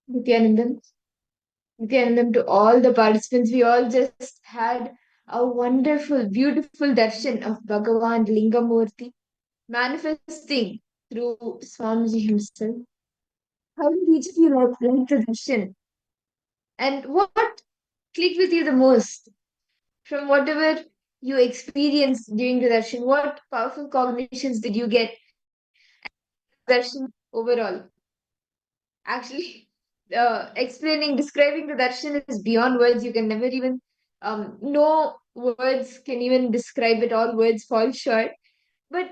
Nithyanandam. Nithyanandam to all the participants. We all just had a wonderful, beautiful darshan of Bhagavan Lingamurti manifesting through Swamiji himself. How did each of you like the darshan? And what clicked with you the most from whatever you experienced during the darshan? What powerful cognitions did you get darshan overall? Actually, describing the darshan is beyond words. You can never even, no words can even describe it. All words fall short. But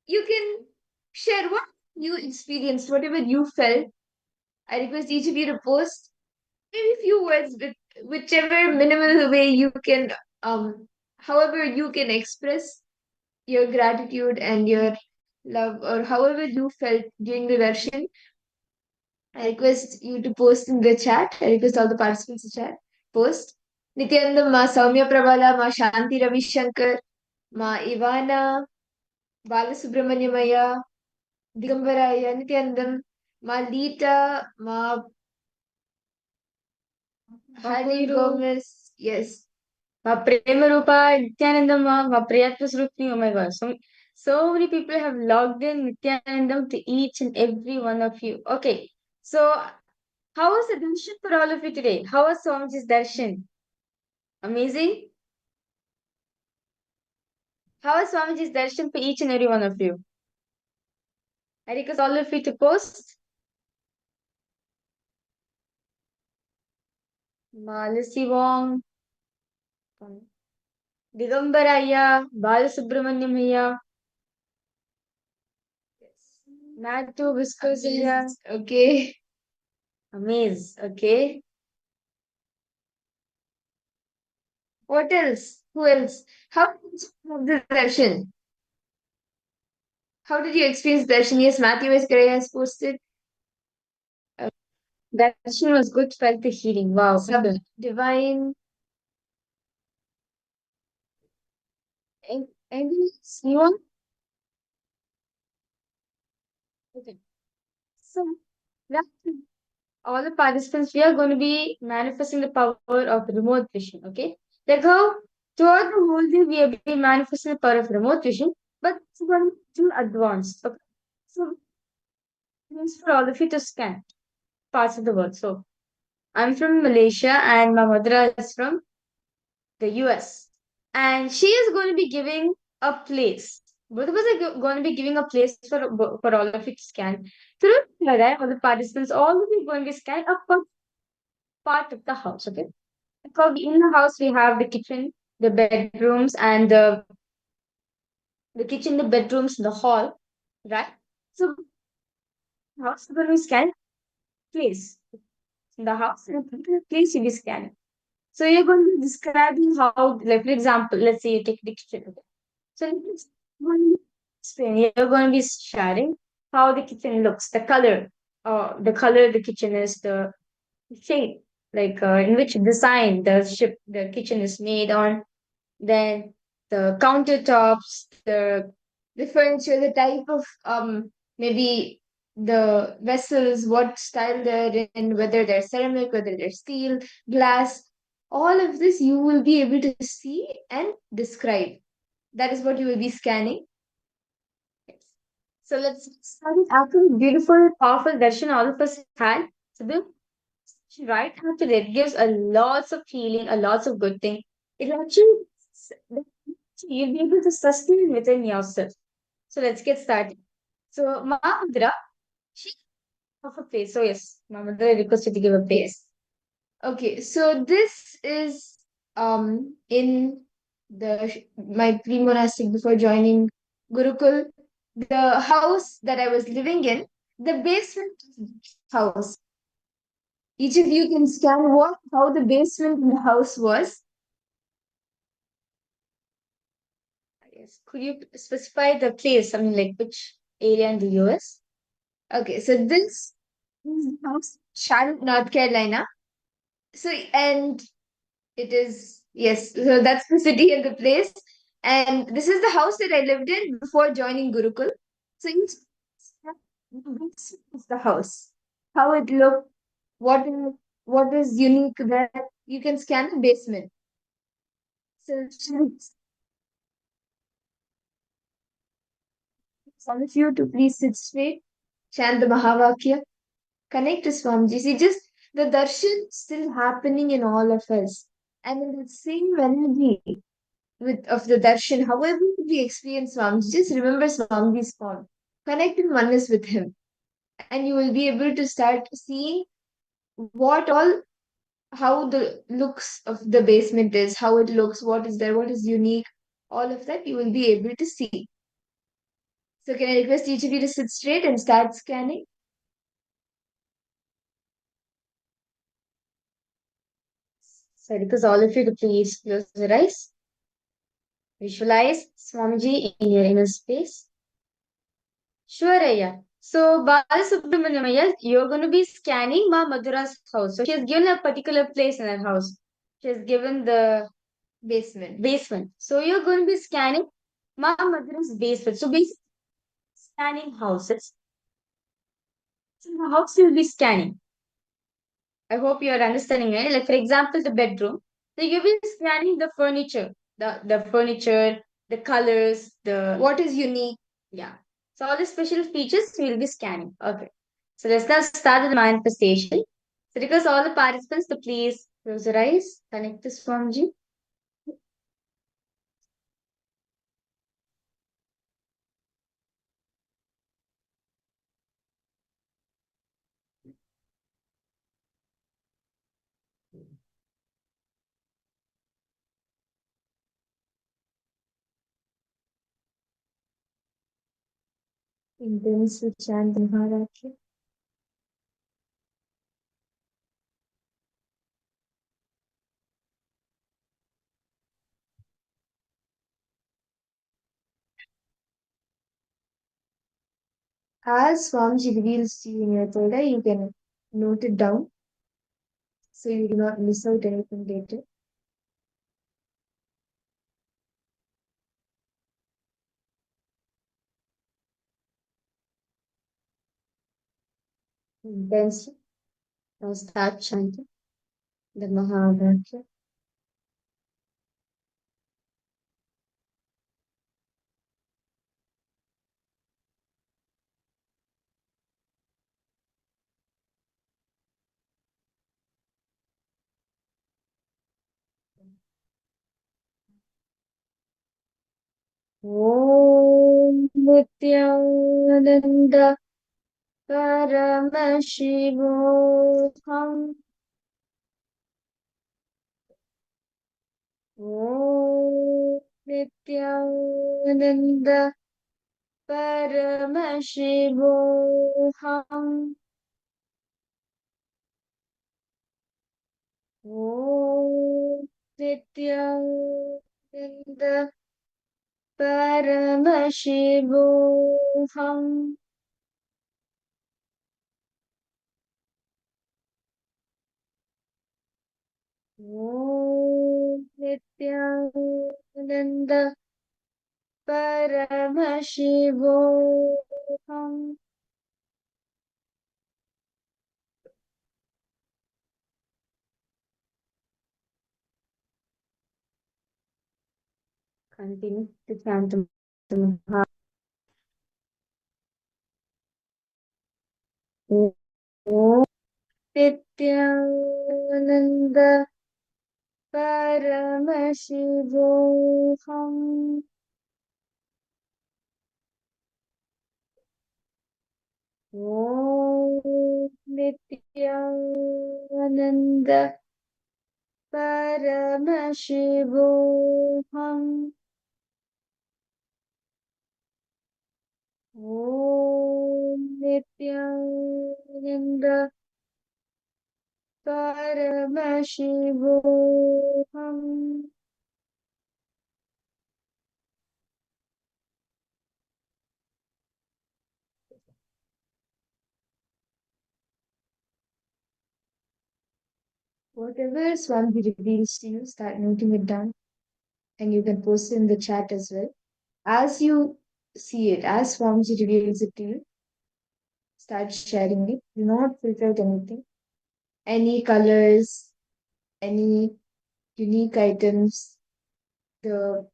you can share what you experienced, whatever you felt. I request each of you to post maybe few words with whichever minimal way you can, however you can express your gratitude and your love, or however you felt during the darshan. I request you to post in the chat. I request all the participants to chat. Post. Nityananda, Ma Saumya Prabhala, Ma Shanti Ravi Shankar, Ma Ivana, Balasubramanyamaya, Digambaraya, Nityanandam, Ma Lita, Ma Hari Gomez. Yes. Premarupa, Nithyanandam, Priyatma. Oh my God. So many people have logged in Nithyanandam to each and every one of you. Okay. So, how was the darshan for all of you today? How was Swamiji's darshan? Amazing. How was Swamiji's darshan for each and every one of you? I request all of you to post. Malasi Wong, Digambaraya, Balasubramanyamaya, Natu Viscosaya. Okay. Amaze. Okay. What else? Who else? How did you have the darshan? How did you experience darshan? Yes, Matthew Escarea has posted. Darshan was good, felt the healing. Wow. Sub divine. Anything you want? Okay. So, yeah, all the participants, we are going to be manifesting the power of remote vision. Okay. Like how throughout the whole day we have been manifesting the power of remote vision, but it's going to be advanced. Okay. So, means for all of you to scan parts of the world. So, I'm from Malaysia and my mother is from the US. And she is going to be giving a place. Both of us are going to be giving a place for all of you to scan. Through Radha, all the participants, all of you going to be scanned a part of the house. Okay. So in the house, we have the kitchen, the bedrooms, and the kitchen, the bedrooms, the hall, right? So, house is going to be scanned place. In the house, in a particular place, you'll be scanning. So you're going to be describing how, like, for example, let's say you take the kitchen. Okay? So explain. You're going to be sharing how the kitchen looks, the color the kitchen is, the shape, like in which design the kitchen is made on. Then the countertops, the furniture, the type of maybe the vessels, what style they're in, whether they're ceramic, whether they're steel, glass. All of this you will be able to see and describe. That is what you will be scanning. Yes. So let's start it after the beautiful, powerful darshan all of us had. So the right after that gives a lots of healing, a lots of good thing. It actually you'll be able to sustain within yourself. So let's get started. So Mahamudra, she of a place. So yes, Mahamudra requested to give a place. Okay, so this is in my pre-monastic before joining Gurukul, the house that I was living in, the basement house. Each of you can scan what how the basement in the house was. Yes. Could you specify the place? I mean, like which area in the US? Okay, so this is the house, Charlotte, North Carolina. So and it is yes, so that's the city and the place. And this is the house that I lived in before joining Gurukul. So each of the house, how it looked, What is, what is unique there? You can scan the basement. So all of you to please sit straight, chant the Mahavakya, connect to Swamiji. See, just the darshan still happening in all of us. And in the same energy of the darshan, however we experience Swamiji, just remember Swamiji's form. Connect in oneness with him. And you will be able to start seeing what all, how the looks of the basement is, how it looks, what is there, what is unique, all of that you will be able to see. So can I request each of you to sit straight and start scanning? So I request all of you to please close your eyes. Visualize Swamiji in your inner space. Sure, Aya. So, Balasubramaniam Aya, you're going to be scanning Ma Madhura's house. So, she has given a particular place in her house. She has given the basement. So, you're going to be scanning Ma Madhura's basement. So, basically, scanning houses. So, the house you'll be scanning. I hope you're understanding it. Like, for example, the bedroom. So, you'll be scanning the furniture, the furniture, the colors, the what is unique. Yeah. So all the special features we'll be scanning. Okay. So let's now start with the manifestation. So request all the participants to please close your eyes, connect to Swamiji. Intense chant the Maharaki. As Swamiji reveals to you in your third eye, you can note it down so you do not miss out anything later. Intensely. Now start chanting the Mahavakya. Om Nithyananda Paramashivoham Om Nithyananda Paramashivoham Om Nithyananda Paramashivoham Om Nithyananda Paramashivoham. Continue to chant the Maha. Om Nithyananda Paramashivoham. Om Nithyananda Paramashivoham. Om Nithyananda Paramashivoham. Whatever Swami reveals to you, start noting it down and you can post it in the chat as well. As you see it, as Swamiji reveals it to you, start sharing it. Do not filter out anything. any colors, any unique items, the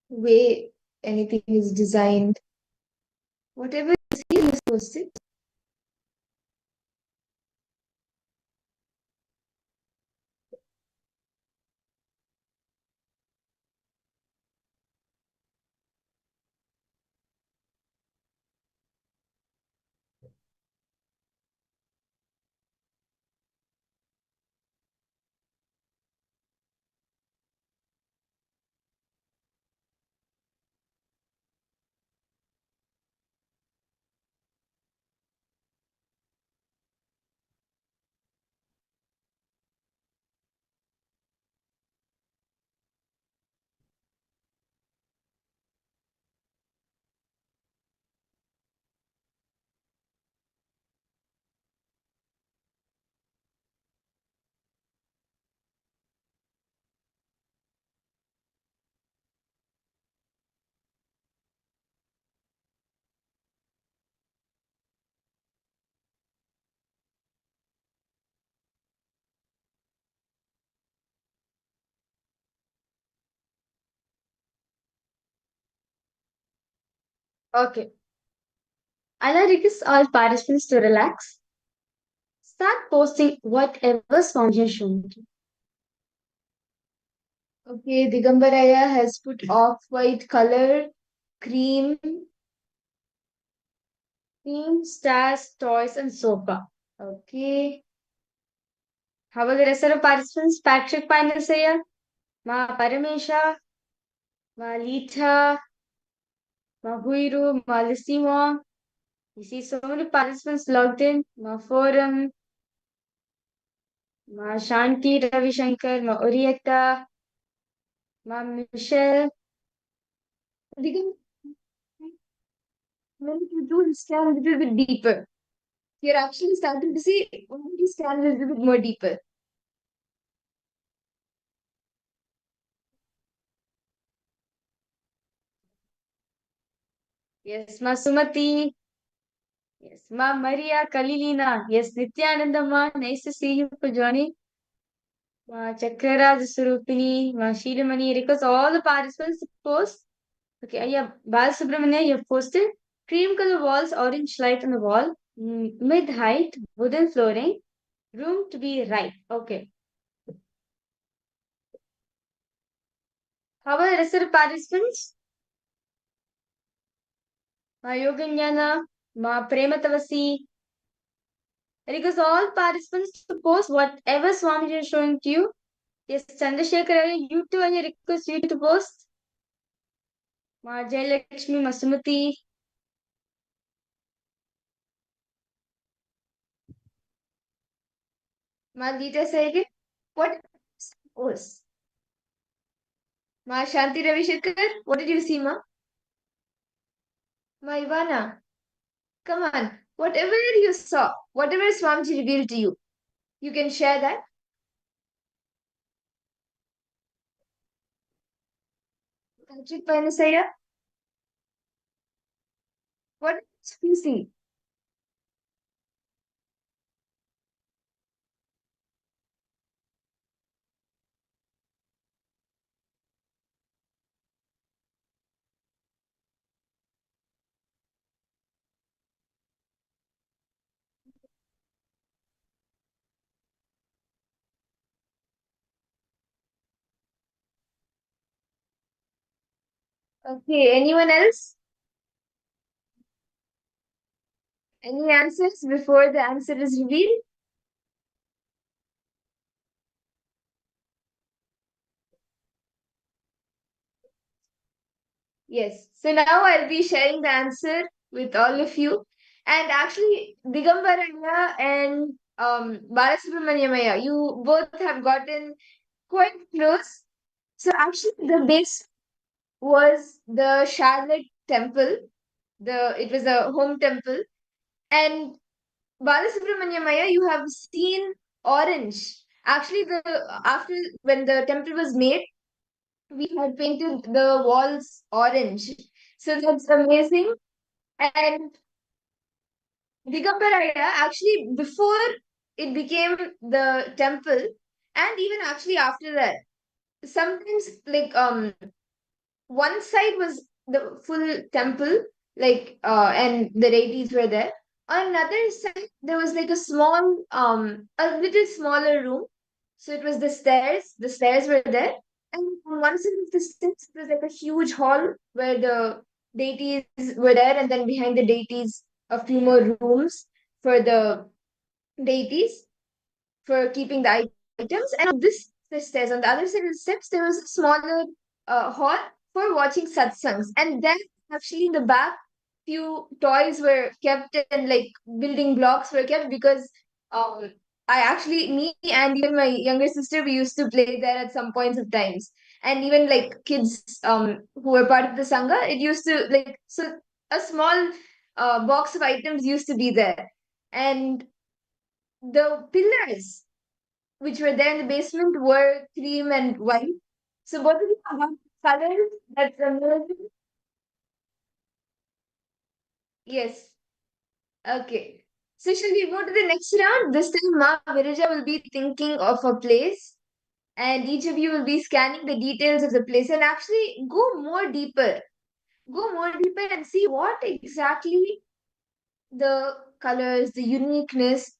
way anything is designed, whatever you see, just post it. Okay. Allah requests all participants to relax. Start posting whatever Swamiji has shown you. Okay, Digambaraya has put off-white color, cream. Team, stars, toys, and sofa. Okay. How about the rest of the participants? Patrick Panasaya, Ma Paramesha, Ma Lita, Ma Huiru, Ma Lissimo. You see so many participants logged in. Ma Forum, Ma Shanti Ravishankar, Ma Orietta, Ma Michelle. Digam, when you do scan a little bit deeper, you're actually starting to see when you scan a little bit more deeper. Yes, Ma Sumati. Yes, Ma Maria Kalilina. Yes, Nithyananda Ma. Nice to see you for joining. Ma Chakraraj Surupini, Ma Shilamani. Request all the participants to post. Okay, yeah, Bal Subramania, you have posted. Cream color walls, orange light on the wall, mid height, wooden flooring, room to be right. Okay. How about the rest of the participants? Ma Yoganyana, Ma Prematavasi. Request all participants to post whatever Swamiji is showing to you. Yes, Chandrasekhar, you too, I request you to post. Ma Jayalakshmi, Ma Sumati. Maldita said, what was? Ma Shanti Ravishankar, what did you see, Ma? Ma Ivana, come on, whatever you saw, whatever Swamiji revealed to you, you can share that. Patrick Panasaya, what did you see? Okay, anyone else? Any answers before the answer is revealed? Yes. So now I'll be sharing the answer with all of you. And actually, Digambaranya and Balasubramanyamaya, you both have gotten quite close. So actually, the base was the Charlotte Temple. It was a home temple. And Balasubramanyamaya, you have seen orange. Actually, the after when the temple was made, we had painted the walls orange. So that's amazing. And Digambaraya, actually, before it became the temple. And even actually after that, sometimes like one side was the full temple, like and the deities were there. On another side, there was like a little smaller room. So it was the stairs. The stairs were there, and on one side of the steps, it was like a huge hall where the deities were there, and then behind the deities, a few more rooms for the deities for keeping the items. And the stairs, on the other side of the steps, there was a smaller hall for watching satsangs. And then actually in the back, few toys were kept and like building blocks were kept because I actually, me and even my younger sister, we used to play there at some points of times. And even like kids who were part of the Sangha, it used to like, so a small box of items used to be there. And the pillars which were there in the basement were cream and white. So both of them have colors that's amazing. Yes. Okay. So shall we go to the next round? This time Ma Viraja will be thinking of a place and each of you will be scanning the details of the place and actually go more deeper. Go more deeper and see what exactly the colors, the uniqueness.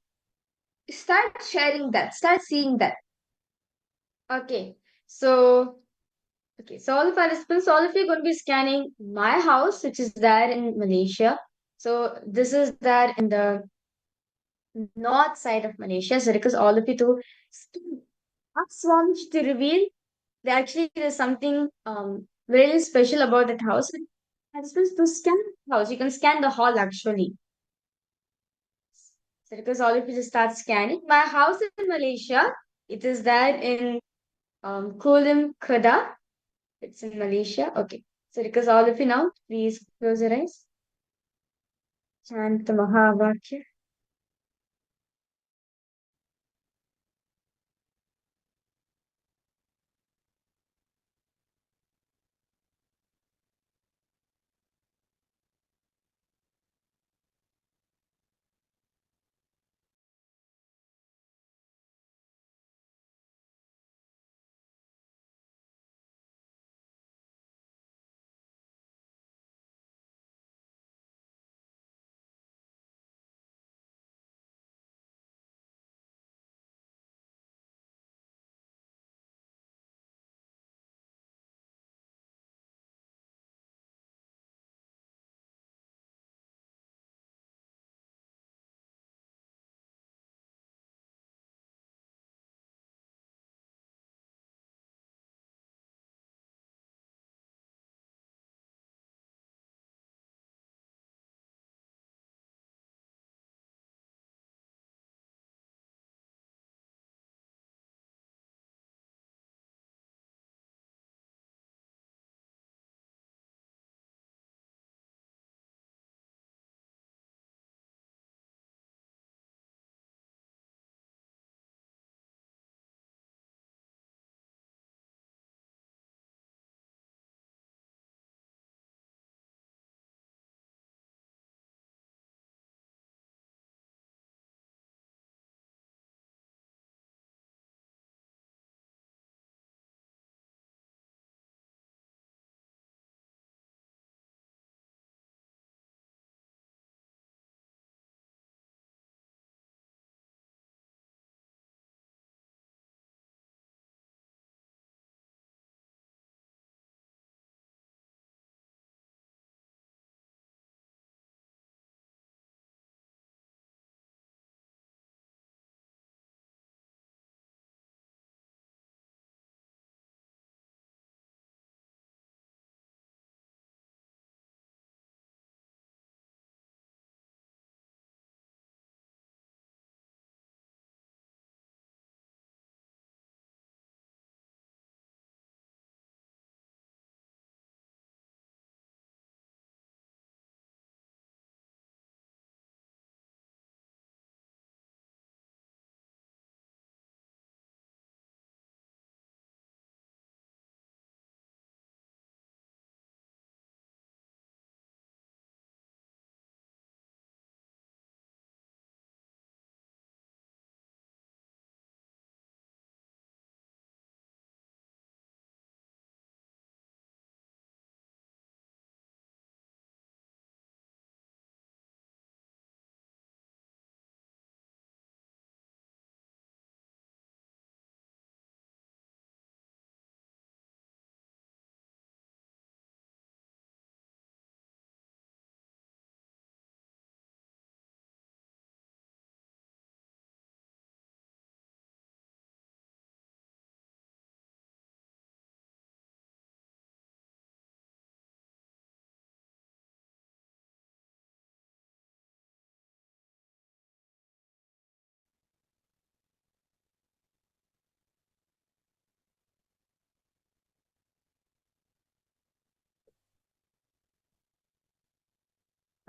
Start sharing that. Start seeing that. Okay. So so all the participants, all of you are going to be scanning my house, which is there in Malaysia. So this is there in the north side of Malaysia. So because all of you to ask Swami to reveal that actually there's something really special about that house. Participants to scan the house. You can scan the hall actually. So because all of you just start scanning. My house in Malaysia, it is there in Kulim Khada. It's in Malaysia. Okay. So because all of you now, please close your eyes. Chant the Mahavakya.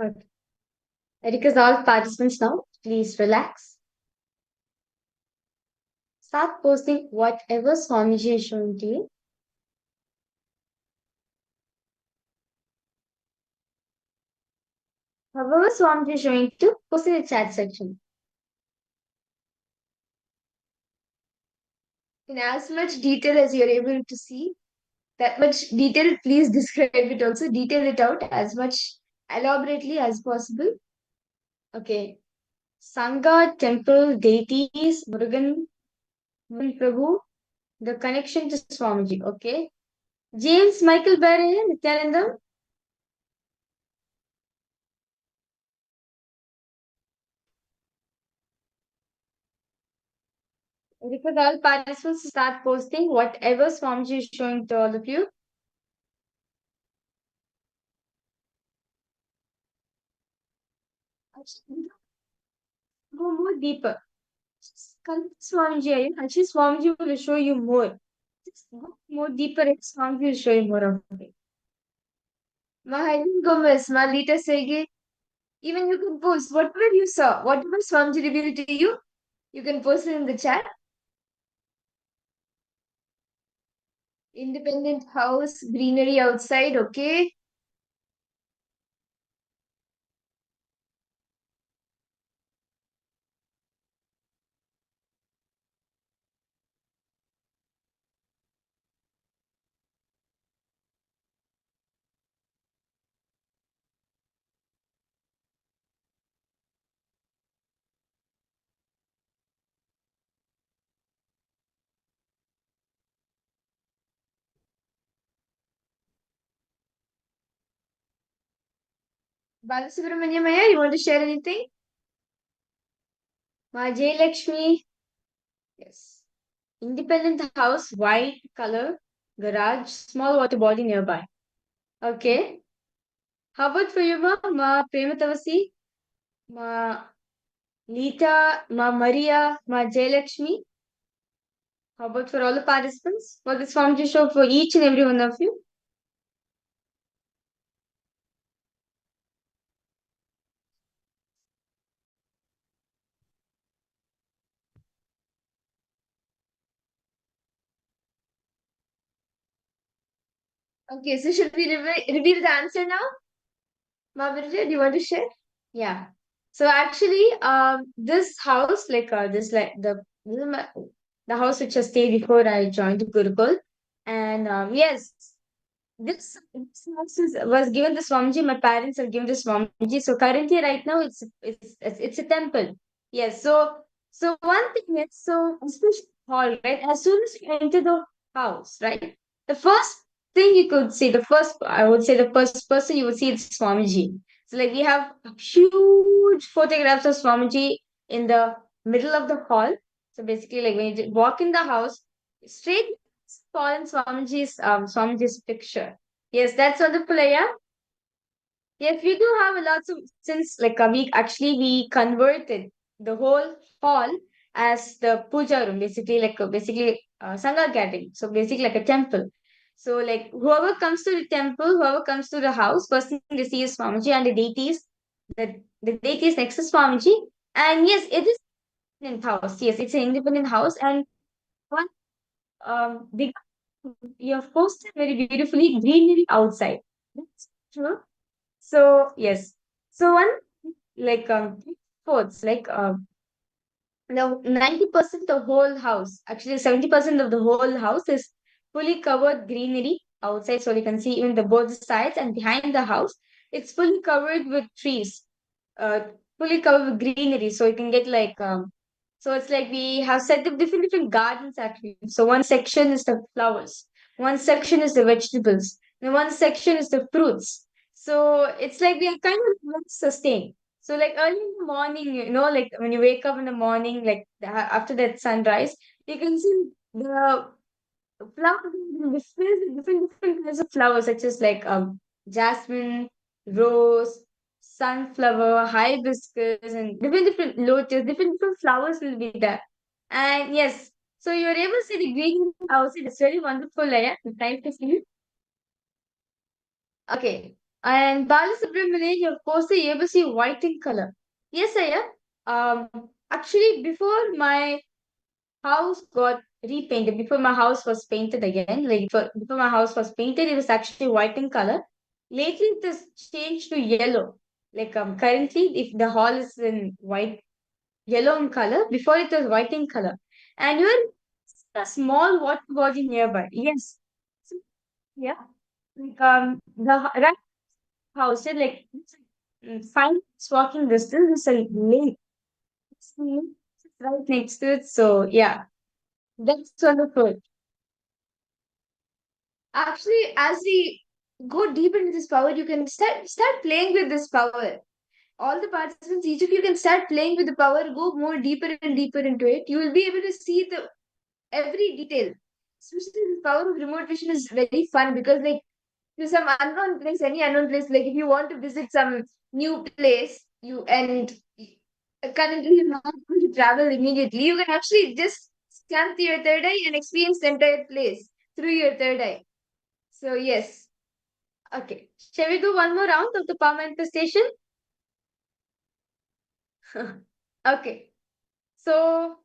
Okay. I request all participants now, please relax. Start posting whatever Swamiji is showing to you. However, Swamiji is showing to post in the chat section. In as much detail as you're able to see, that much detail, please describe it also. Detail it out as much elaborately as possible. Okay. Sangha, temple, deities, Murugan Prabhu, the connection to Swamiji. Okay. James Michael Barry, Nithyananda. Because all participants start posting whatever Swamiji is showing to all of you. Go more deeper. Swamiji, actually Swamiji will show you more. Just go more deeper and Swamiji will show you more of it. Mahalin Gomez, Malita Sege, even you can post whatever you saw, whatever Swamiji revealed to you, you can post it in the chat. Independent house, greenery outside, okay? Balasubramanya Maya, you want to share anything? Ma J Lakshmi. Yes. Independent house, white color, garage, small water body nearby. Okay. How about for you, Ma Prematavasi? Ma Lita, Ma Maria, Ma Jayalakshmi. How about for all the participants for this foundation show for each and every one of you? Okay, so should we reveal the answer now? Mavirja, do you want to share? Yeah. So actually, this house, the house which I stayed before I joined the Gurukul, and yes, this house was given the Swamiji. My parents have given the Swamiji. So currently, right now, it's a temple. Yes. So one thing is especially hall, right? As soon as you enter the house, right, the first thing you could see, the first I would say the first person you would see is Swamiji. So like we have huge photographs of Swamiji in the middle of the hall. So basically, like when you walk in the house, straight fallen Swamiji's picture. Yes, that's wonderful, yeah. Yes, we do have a lot of since like a week actually we converted the whole hall as the puja room, basically Sangha gathering. So basically like a temple. So like whoever comes to the temple, whoever comes to the house, first thing they see is Swamiji and the deities next to Swamiji. And yes, it is an independent house. Yes, it's an independent house and one the you have posted very beautifully greenery outside. That's true. So yes. So one like fourths now 90% the whole house, actually 70% of the whole house is fully covered greenery outside. So you can see even the both sides and behind the house, it's fully covered with trees, uh, fully covered with greenery. So you can get so it's like we have set up different gardens actually. So one section is the flowers, one section is the vegetables, and one section is the fruits. So it's like we are kind of well sustained. So like early in the morning, like when you wake up in the morning, like after that sunrise, you can see the flowers, different kinds of flowers, such as jasmine, rose, sunflower, hibiscus, and different lotus, different flowers will be there. And yes, so you're able to see the green house. It's very wonderful, yeah. The time to see. Okay. And Balasubramanian, of course, the able to see white in color. Yes, I am. Actually, before my house got repainted, before my house was painted again, like before my house was painted, it was actually white in color. Lately, it has changed to yellow. Like currently, if the hall is in white, yellow in color, before it was white in color, and you're a small water body nearby. Yes. So, yeah. Like right house, like 5 minutes walking distance is a lake. It's right next to it. So yeah, that's wonderful. Actually, as we go deep into this power, you can start playing with this power. All the participants, each of you can start playing with the power, go more deeper and deeper into it. You will be able to see the every detail. Especially the power of remote vision is very fun because like to some unknown place, any unknown place, like if you want to visit some new place, you and currently you're not going to travel immediately, you can actually just scan through your third eye and experience the entire place through your third eye. So yes. Okay, shall we do one more round of the power manifestation? Okay, so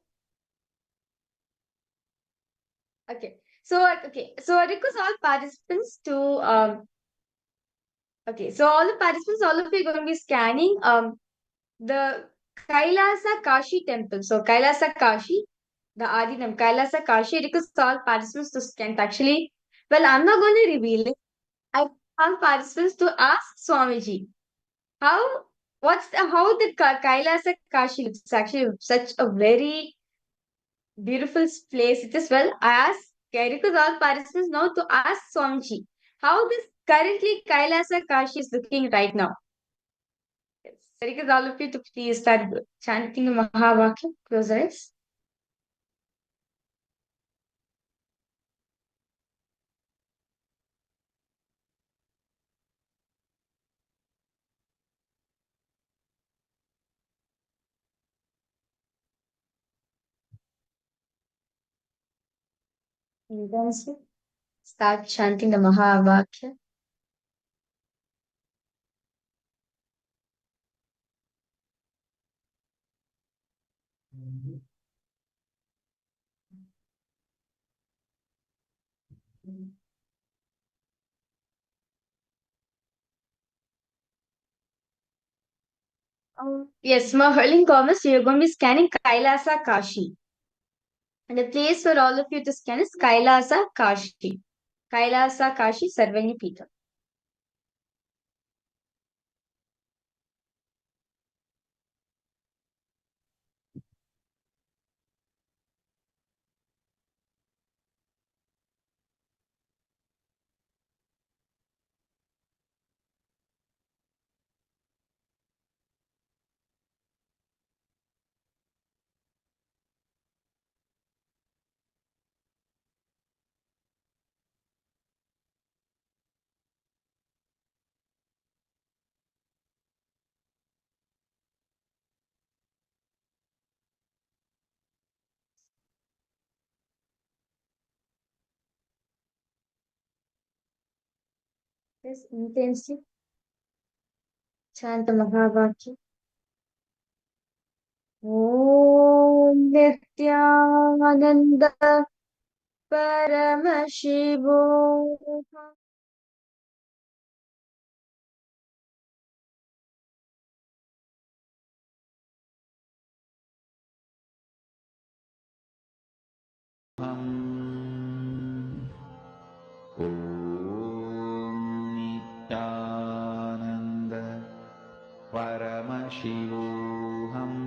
so I request all participants to so all the participants, all of you are going to be scanning the Kailasa Kashi temple. So Kailasa Kashi, the Adinam Kailasa Kashi, I request all participants to scan. Actually, well, I'm not going to reveal it. I want participants to ask Swamiji how how the Kailasa Kashi looks. Actually, such a very beautiful place it is. Well, I request all participants now to ask Swamiji how this currently Kailasa Kashi is looking right now. Yes. I request all of you to please start chanting the Mahavakya. Close your eyes. Intensely. Start chanting the Mahavakya. Yes, my hurling comments, you're going to be scanning Kailasa Kashi. And the place for all of you to scan is Kailasa Kashi. Kailasa Kashi Sarvani Peter. Yes, intensely chant the Mahavakya. Om Nithyananda Paramashivoham ॐ नित्यानन्द परमशिवोऽहम्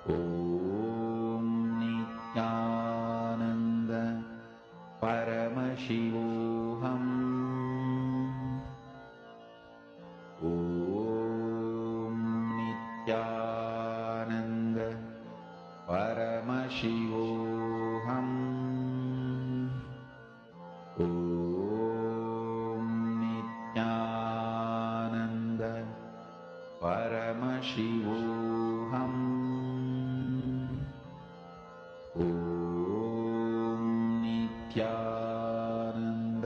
ॐ नित्यानन्द परमशिवोऽहम् ॐ नित्यानन्द परमशिवोऽहम् ॐ नित्यानन्द परमशिवोऽहम् ॐ नित्यानन्द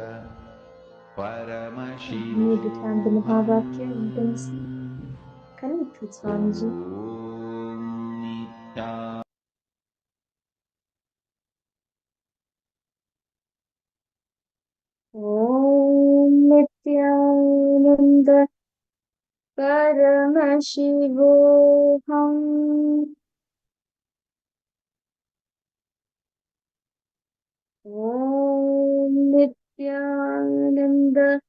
परमशिवोऽहम् Continue to chant the Mahavakya intensely. Connect with Swamiji. Om Nithyananda Paramashivoham. Om Nithyananda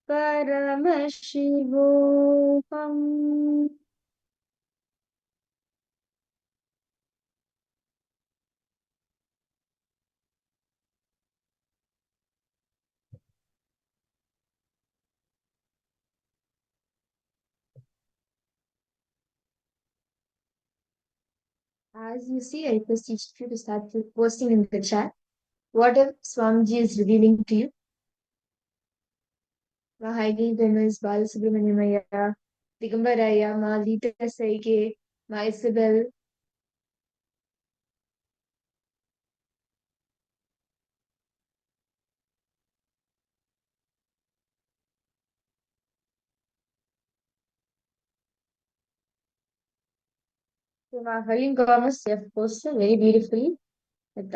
Paramashivoham. As you see, I request each of you to start posting in the chat whatever Swamiji is revealing to you. Ma Heidi Dennis, Balasubramaniamaya, Digambaraya, Ma Lita Saike, Ma Isabel, So my Halim Gomez, you have posted very beautifully with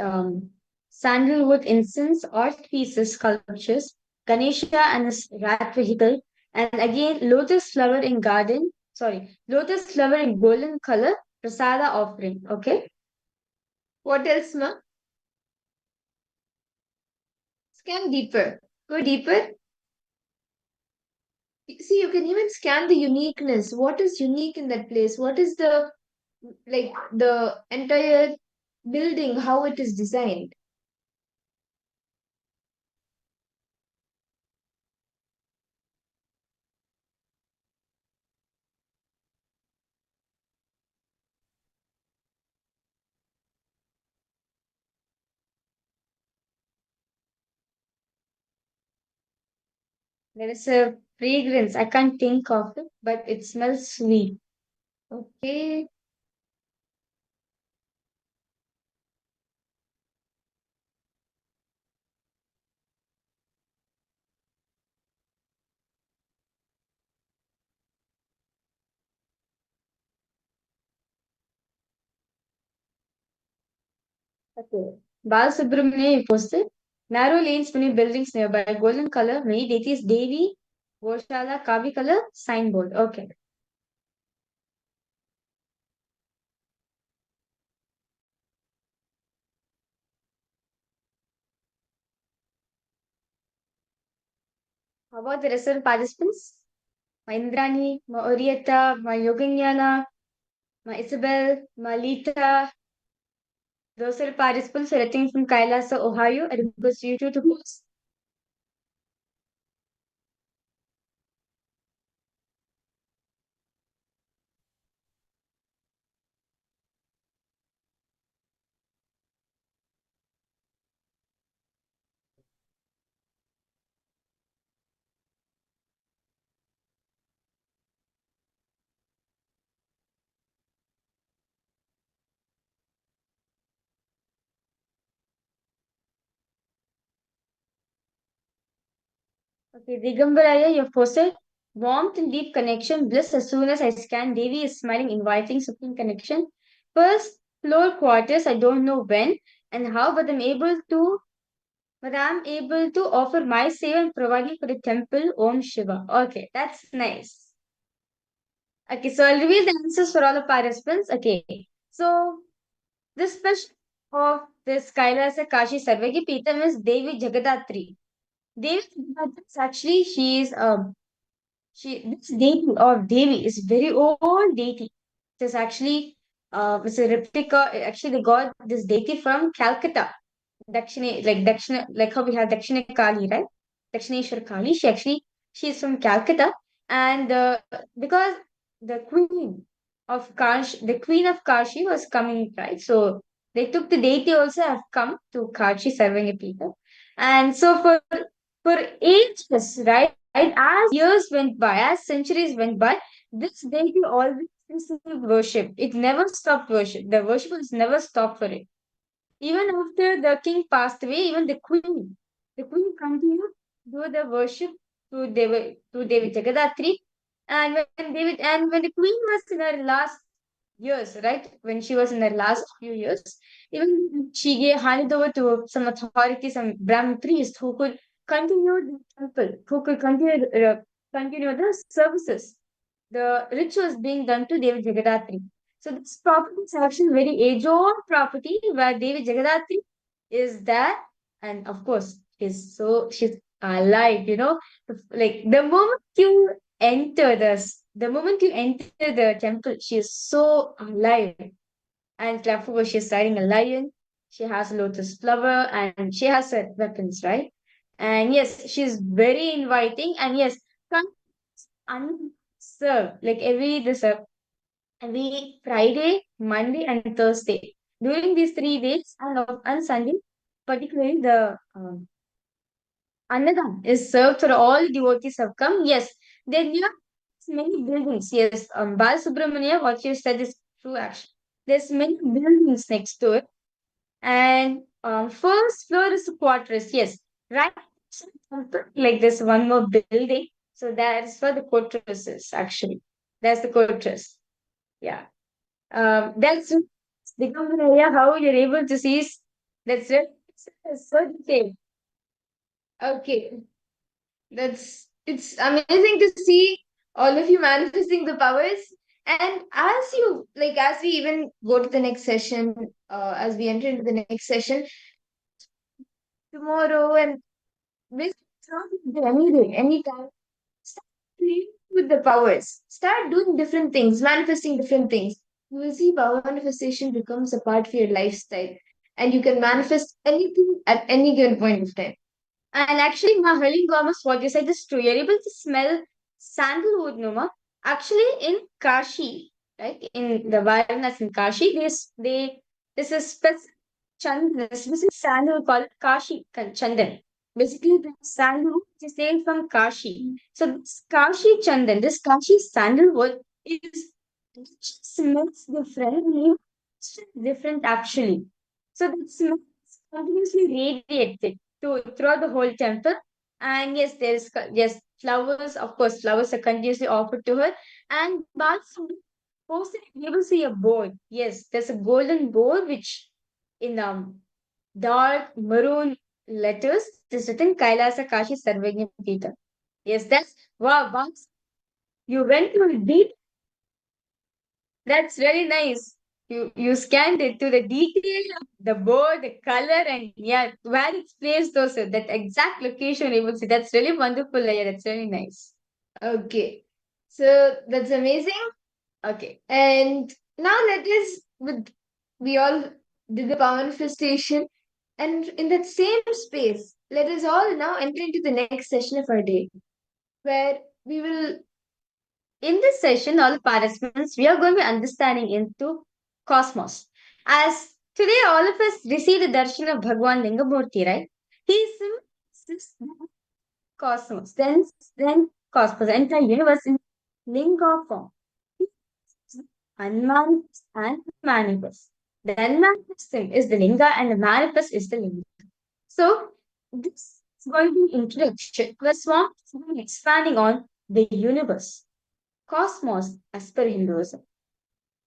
sandalwood incense, art pieces, sculptures, Ganesha and his rat vehicle, and again lotus flower in garden. Sorry, lotus flower in golden color, prasada offering. Okay. what else, ma? Scan deeper. Go deeper. See, you can even scan the uniqueness. What is unique in that place? What is the entire building, how it is designed? There is a fragrance. I can't think of it, but it smells sweet. Okay. Okay. Balasubramanian posted narrow lanes between buildings nearby, golden color, many deities, Devi, Goshala, Kavi color, signboard. Okay. How about the rest of the participants? My Indrani, my Orietta, my Yoganyana, my Isabel, my Lita. Those are the participants who are attending from Kailasa, Ohio. I request you two to post. Okay, Digambaraya, you have posted warmth and deep connection, bliss as soon as I scan. Devi is smiling, inviting, supreme connection. First floor quarters, I don't know when and how, but I'm able to offer my seva and providing for the temple Om Shiva. Okay, that's nice. Okay, so I'll reveal the answers for all the participants. Okay, so this special of this Kailasa Kashi Sarvagi Pitam is Devi Jagadatri. Devi Jagadatri is actually this deity or Devi is very old deity. It is actually it's a replica. Actually, they got this deity from Calcutta. Dakshina, like how we have Dakshina Kali, right? Dakshineshwar Kali. She's from Calcutta, and because the queen of Kashi was coming, right? So they took the deity also have come to Kashi serving a people, and so for ages, right? As years went by, as centuries went by, this deity always received worship. It never stopped worship. The worship was never stopped for it. Even after the king passed away, even the queen continued to do the worship to Devi Jagadatri. And when the queen was in her last years, right? When she was in her last few years, even she handed over to some authority, some Brahmin priest who could continue the temple, who could continue the services, the rituals being done to Devi Jagadatri. So this property is actually very age-old property where Devi Jagadatri is there, and of course, she's alive. Like the moment you enter the temple, she is so alive. And of course, she's riding a lion. She has a lotus flower, and she has her weapons, right? And yes, she's very inviting. And yes, come and serve like every Friday, Monday, and Thursday. During these 3 days, and on Sunday, particularly the Annadam is served for all devotees have come. Yes, there are many buildings. Yes, Balasubramania, what you said is true actually. There's many buildings next to it. And first floor is the quarters. Yes, right. Like there's one more building. So that's where the quarters is actually. That's the quarters. Yeah. That's become an area how you're able to see. That's it. So detailed. Okay, it's amazing to see all of you manifesting the powers. And as we even go to the next session, as we enter into the next session tomorrow, and basically any day, anytime, start playing with the powers. Start doing different things, manifesting different things. You will see power manifestation becomes a part of your lifestyle, and you can manifest anything at any given point of time. And actually, Mahaling Gomas, what you said is true. You're able to smell sandalwood, Numa. Actually, in Kashi, right? In the Varanasi in Kashi, there's a specific sandalwood called Chandan. Basically, the sandalwood is named from Kashi. So this Kashi Chandan, this Kashi sandalwood it smells different actually. So the smell is continuously radiated throughout the whole temple. And yes, flowers. Of course, flowers are continuously offered to her. And Bals posted, you will see a board. Yes, there's a golden board which in dark maroon letters is written Kailasa Kashi Sarvagya Pita. Yes, that's wow, Bals. You went to a deep. That's really nice. You scanned it to the detail of the board, the color, and yeah, where it's placed also, that exact location you will see. That's really wonderful. Yeah, that's really nice. Okay, so that's amazing. Okay, and now we all did the power manifestation, and in that same space, let us all now enter into the next session of our day, where we will. In this session, all the participants, we are going to be understanding into cosmos. As today, all of us receive the darshan of Bhagwan Lingamurti, right? He symbolizes cosmos, then cosmos, the entire universe in linga form. Unmanifest and manifest. The unmanifest thing is the linga, and the manifest is the linga. So, this is going to be introduction. The Swami is going to be expanding on the universe, cosmos as per Hinduism.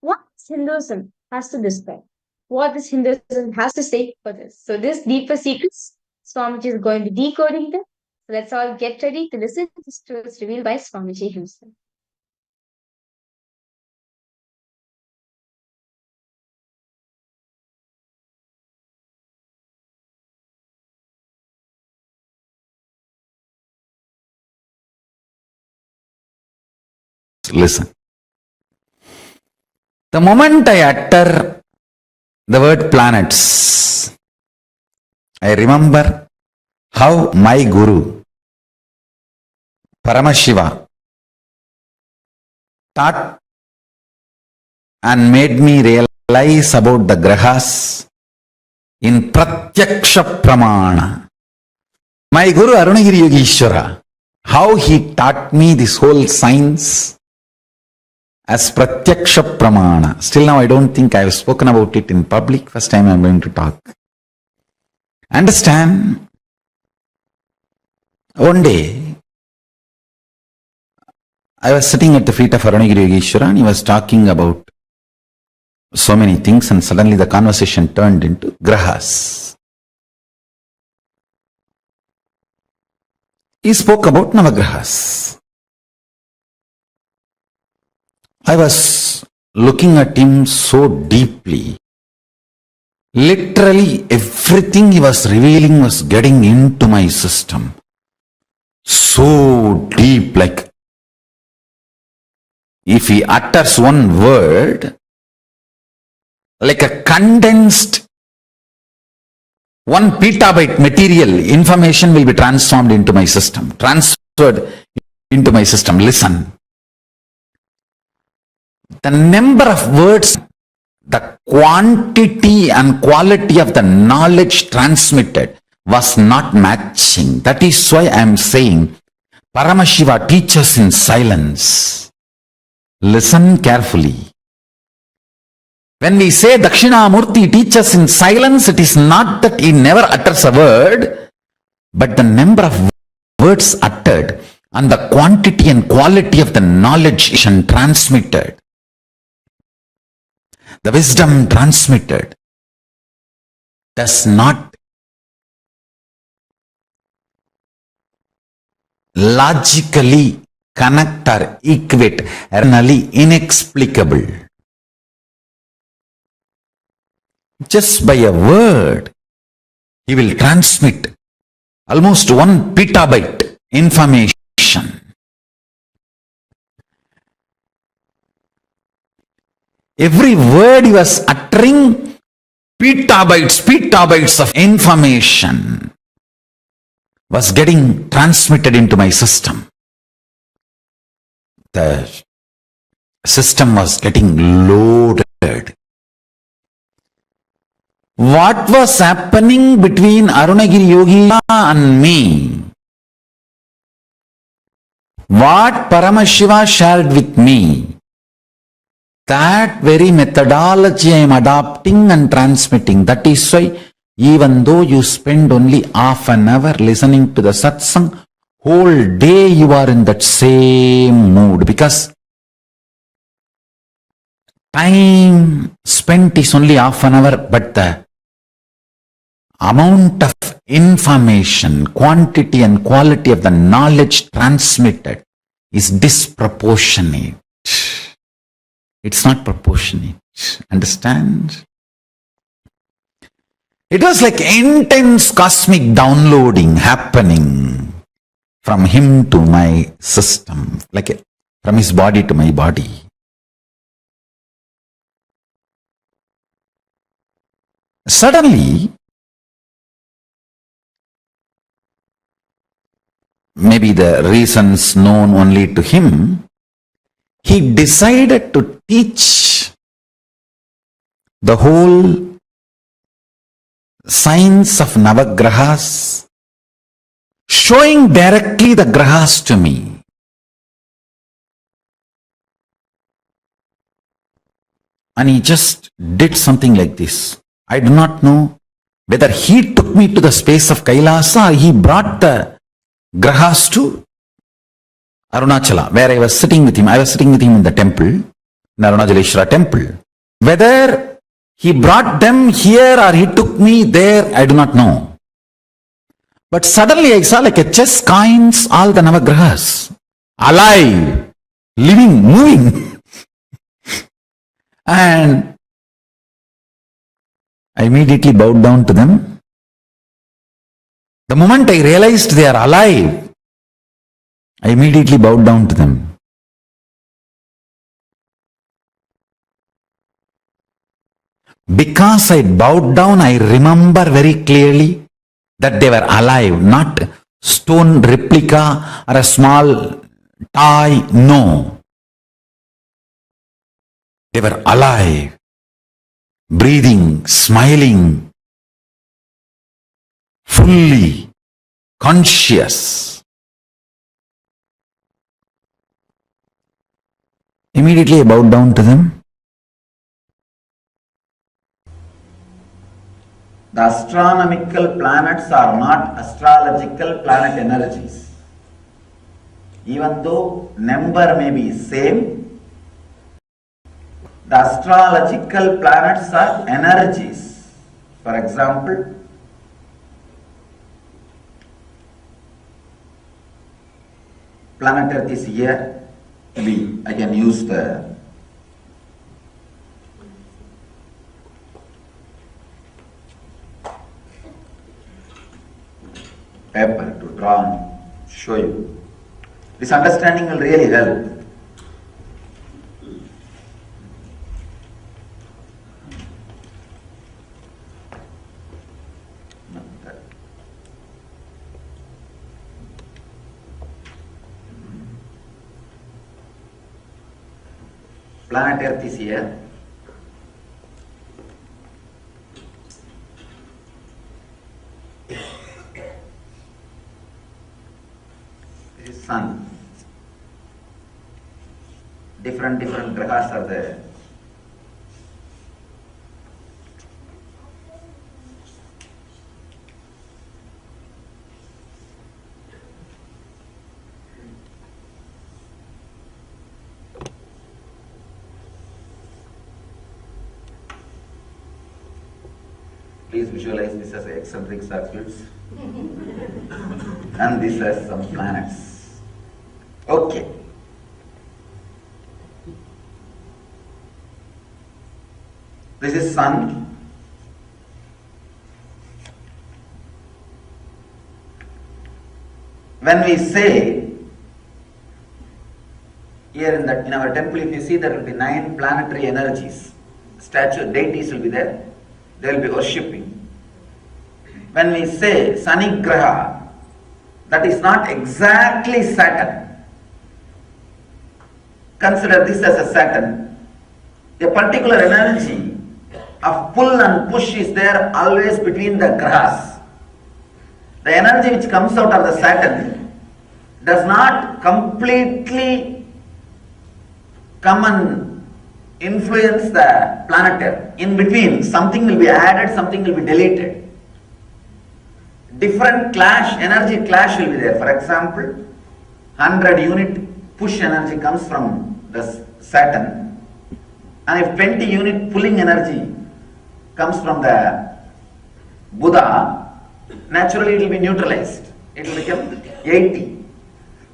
What Hinduism has to describe? What this Hinduism has to say for this? So, this deeper secrets, Swamiji is going to be decoding them. So, let's all get ready to listen to this truth revealed by Swamiji himself. Listen. The moment I utter the word planets, I remember how my Guru, Paramashiva, taught and made me realize about the grahas in Pratyaksha Pramana. My Guru Arunagiri Yogeshwara, how he taught me this whole science as Pratyaksha Pramana. Still now I don't think I have spoken about it in public. First time I am going to talk. Understand? One day, I was sitting at the feet of Arunagiri Yogeshwara and he was talking about so many things, and suddenly the conversation turned into grahas. He spoke about Navagrahas. I was looking at him so deeply. Literally everything he was revealing was getting into my system. So deep, like if he utters one word, like a condensed 1 petabyte material, information will be transformed into my system, transferred into my system. Listen. The number of words, the quantity and quality of the knowledge transmitted was not matching. That is why I am saying Paramashiva teaches in silence. Listen carefully. When we say Dakshinamurti teaches in silence, it is not that he never utters a word, but the number of words uttered and the quantity and quality of the knowledge transmitted, the wisdom transmitted, does not logically connect or equate, eternally inexplicable. Just by a word, he will transmit almost 1 petabyte information. Every word he was uttering, petabytes of information was getting transmitted into my system. The system was getting loaded. What was happening between Arunagiri Yogi and me? What Paramashiva shared with me? That very methodology I am adopting and transmitting. That is why even though you spend only half an hour listening to the satsang, whole day you are in that same mood, because time spent is only half an hour, but the amount of information, quantity and quality of the knowledge transmitted is disproportionate. It's not proportionate. Understand? It was like intense cosmic downloading happening from him to my system, like from his body to my body. Suddenly, maybe the reasons known only to him, he decided to teach the whole science of Navagrahas, showing directly the grahas to me. And he just did something like this. I do not know whether he took me to the space of KAILASA or he brought the grahas to Arunachala, where I was sitting with him. I was sitting with him in the temple, in Arunachaleshwara temple. Whether he brought them here or he took me there, I do not know. But suddenly I saw like a chess coins, all the Navagrahas, alive, living, moving. And I immediately bowed down to them. The moment I realized they are alive, I immediately bowed down to them. Because I bowed down, I remember very clearly that they were alive, not stone replica or a small toy. No. They were alive, breathing, smiling, fully conscious. Immediately I bowed down to them. The astronomical planets are not astrological planet energies. Even though number may be same, the astrological planets are energies. For example, planet Earth is here. Maybe I can use the paper to draw and show you. This understanding will really help. Planet Earth is here. This is Sun. Different grahas are there. Please visualize this as eccentric circuits and this as some planets. Okay. This is Sun. When we say here in our temple, if you see, there will be 9 planetary energies. Statue deities will be there. They will be worshipping. When we say Sani Graha, that is not exactly Saturn. Consider this as a Saturn. A particular energy of pull and push is there always between the grahas. The energy which comes out of the Saturn does not completely come and influence the planet Earth. In between, something will be added, something will be deleted. Different energy clash will be there. For example, 100 unit push energy comes from the Saturn, and if 20 unit pulling energy comes from the Buddha, naturally it will be neutralized. It will become 80.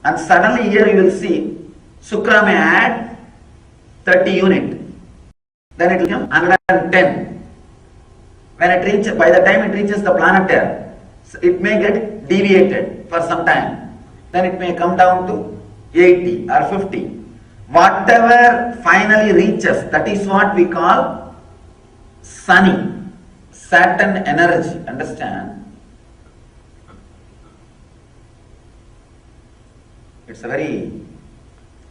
And suddenly here you will see Shukra may add 30 unit. Then it will become 110. When it reaches, by the time it reaches the planet Earth, it may get deviated for some time. Then it may come down to 80 or 50. Whatever finally reaches, that is what we call Sunny, Saturn energy. Understand? It's a very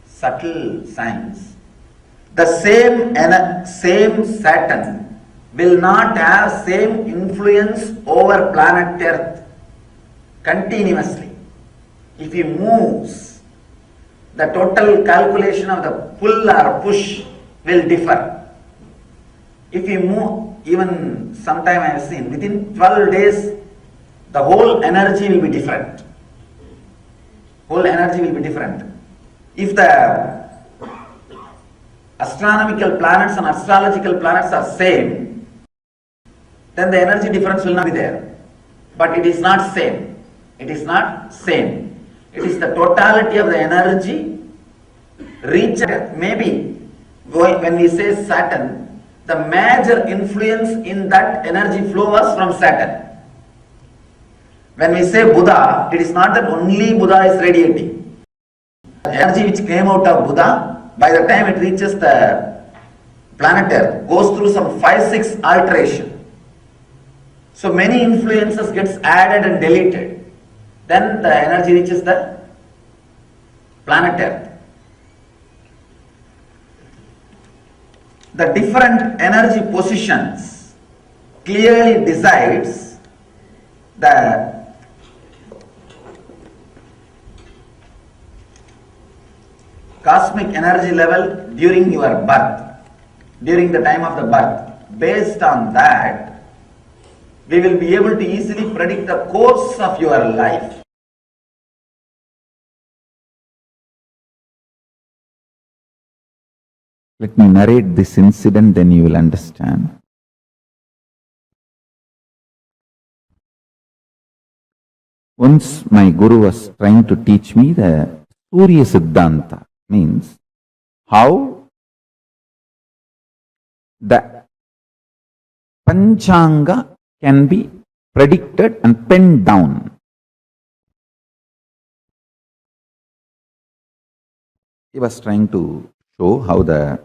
subtle science. The same Saturn will not have same influence over planet Earth continuously. If he moves, the total calculation of the pull or push will differ. If you move, even sometime I have seen, within 12 days, the whole energy will be different. Whole energy will be different. If the astronomical planets and astrological planets are same, then the energy difference will not be there. But it is not same. It is not same. It is the totality of the energy reached. Maybe when we say Saturn, the major influence in that energy flow was from Saturn. When we say Buddha, it is not that only Buddha is radiating. The energy which came out of Buddha, by the time it reaches the planet Earth, goes through some 5-6 alteration. So many influences gets added and deleted. Then the energy reaches the planet Earth. The different energy positions clearly decides the cosmic energy level during your birth, during the time of the birth. Based on that, we will be able to easily predict the course of your life. Let me narrate this incident, then you will understand. Once my guru was trying to teach me the Surya Siddhanta, means how the Panchanga can be predicted and penned down. He was trying to show how the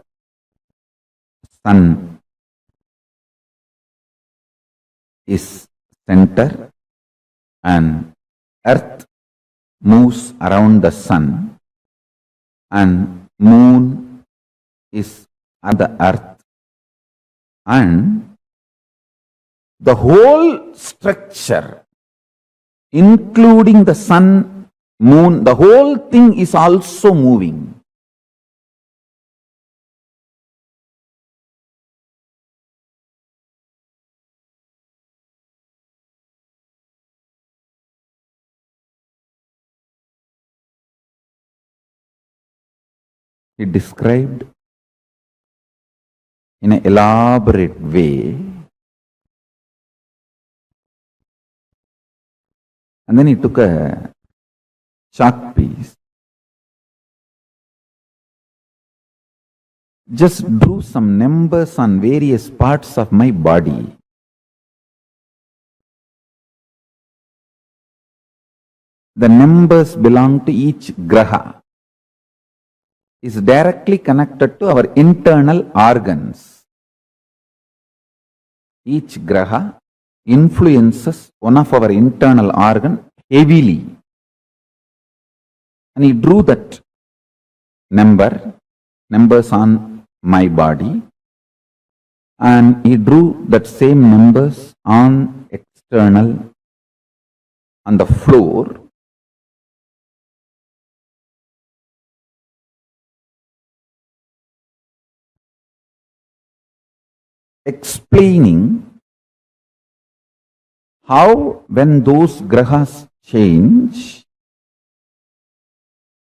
sun is center and earth moves around the sun and moon is at the earth, and the whole structure, including the sun, moon, the whole thing is also moving. He described in an elaborate way, and then he took a chalk piece, just drew some numbers on various parts of my body. The numbers belong to each graha, is directly connected to our internal organs. Each graha influences one of our internal organ heavily. And he drew that numbers on my body, and he drew that same numbers on external, on the floor. Explaining how when those grahas change,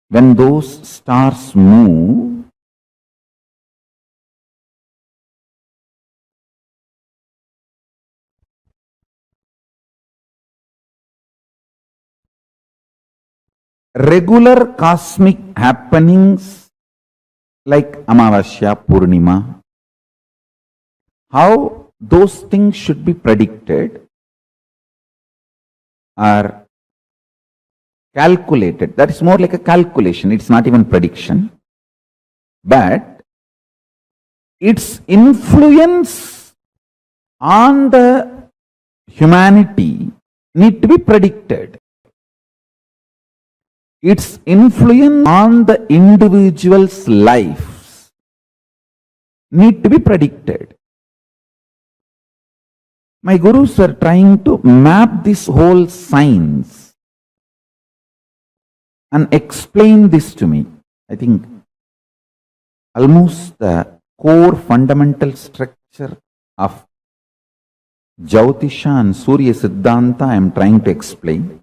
when those stars move, regular cosmic happenings like Amavasya, Purnima, how those things should be predicted are calculated. That is more like a calculation. It's not even prediction. But its influence on the humanity need to be predicted. Its influence on the individual's lives need to be predicted. My gurus were trying to map this whole science and explain this to me. I think almost the core fundamental structure of Jyotisha and Surya Siddhanta I am trying to explain.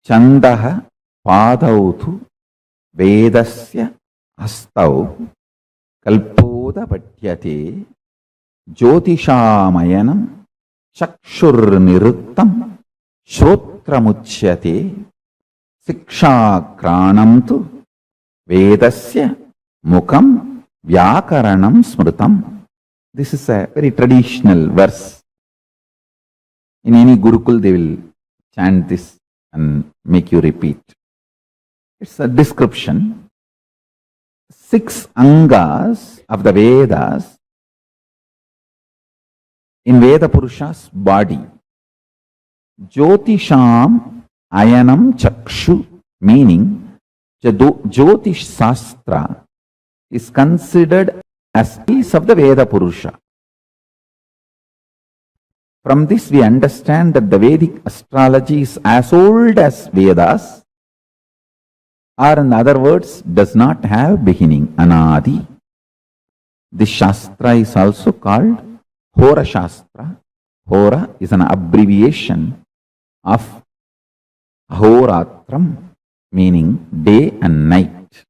Chandaha padautu Vedasya hastau kalpoda patyate jyotishamayanam chakshur niruttam shrotramuchyate siksha kranam tu Vedasya mukam vyakaranam smrutam. This is a very traditional verse. In any Gurukul they will chant this and make you repeat. It's a description. 6 angas of the Vedas in Veda Purusha's body. Jyotisham ayanam chakshu, meaning Jyotish Sastra is considered as piece of the Veda Purusha. From this we understand that the Vedic astrology is as old as Vedas, or in other words, does not have beginning, anadi. This Shastra is also called Hora Shastra. Hora is an abbreviation of Ahoratram, meaning day and night.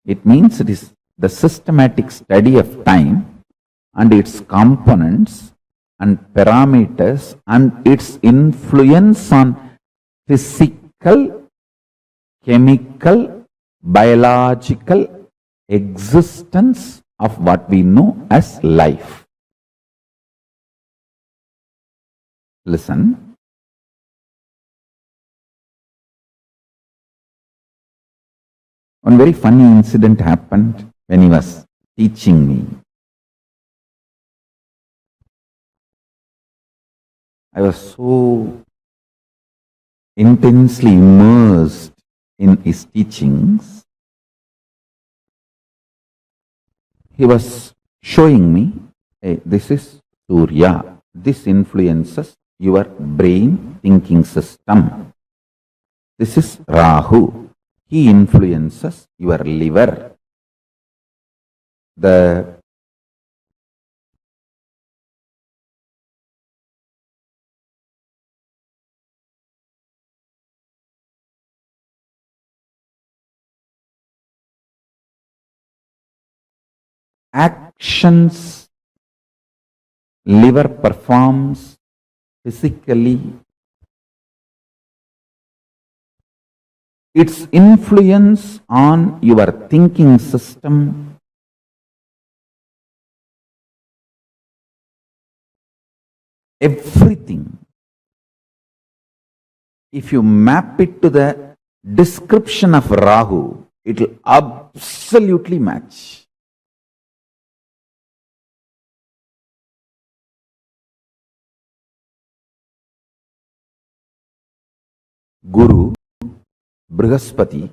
It means it is the systematic study of time and its components and parameters and its influence on physical, chemical, biological existence of what we know as life. Listen. One very funny incident happened when he was teaching me. I was so intensely immersed in his teachings. He was showing me, hey, this is Surya. This influences your brain thinking system. This is Rahu. He influences your liver. The actions liver performs physically, its influence on your thinking system, everything, if you map it to the description of Rahu, it will absolutely match. Guru, Brihaspati,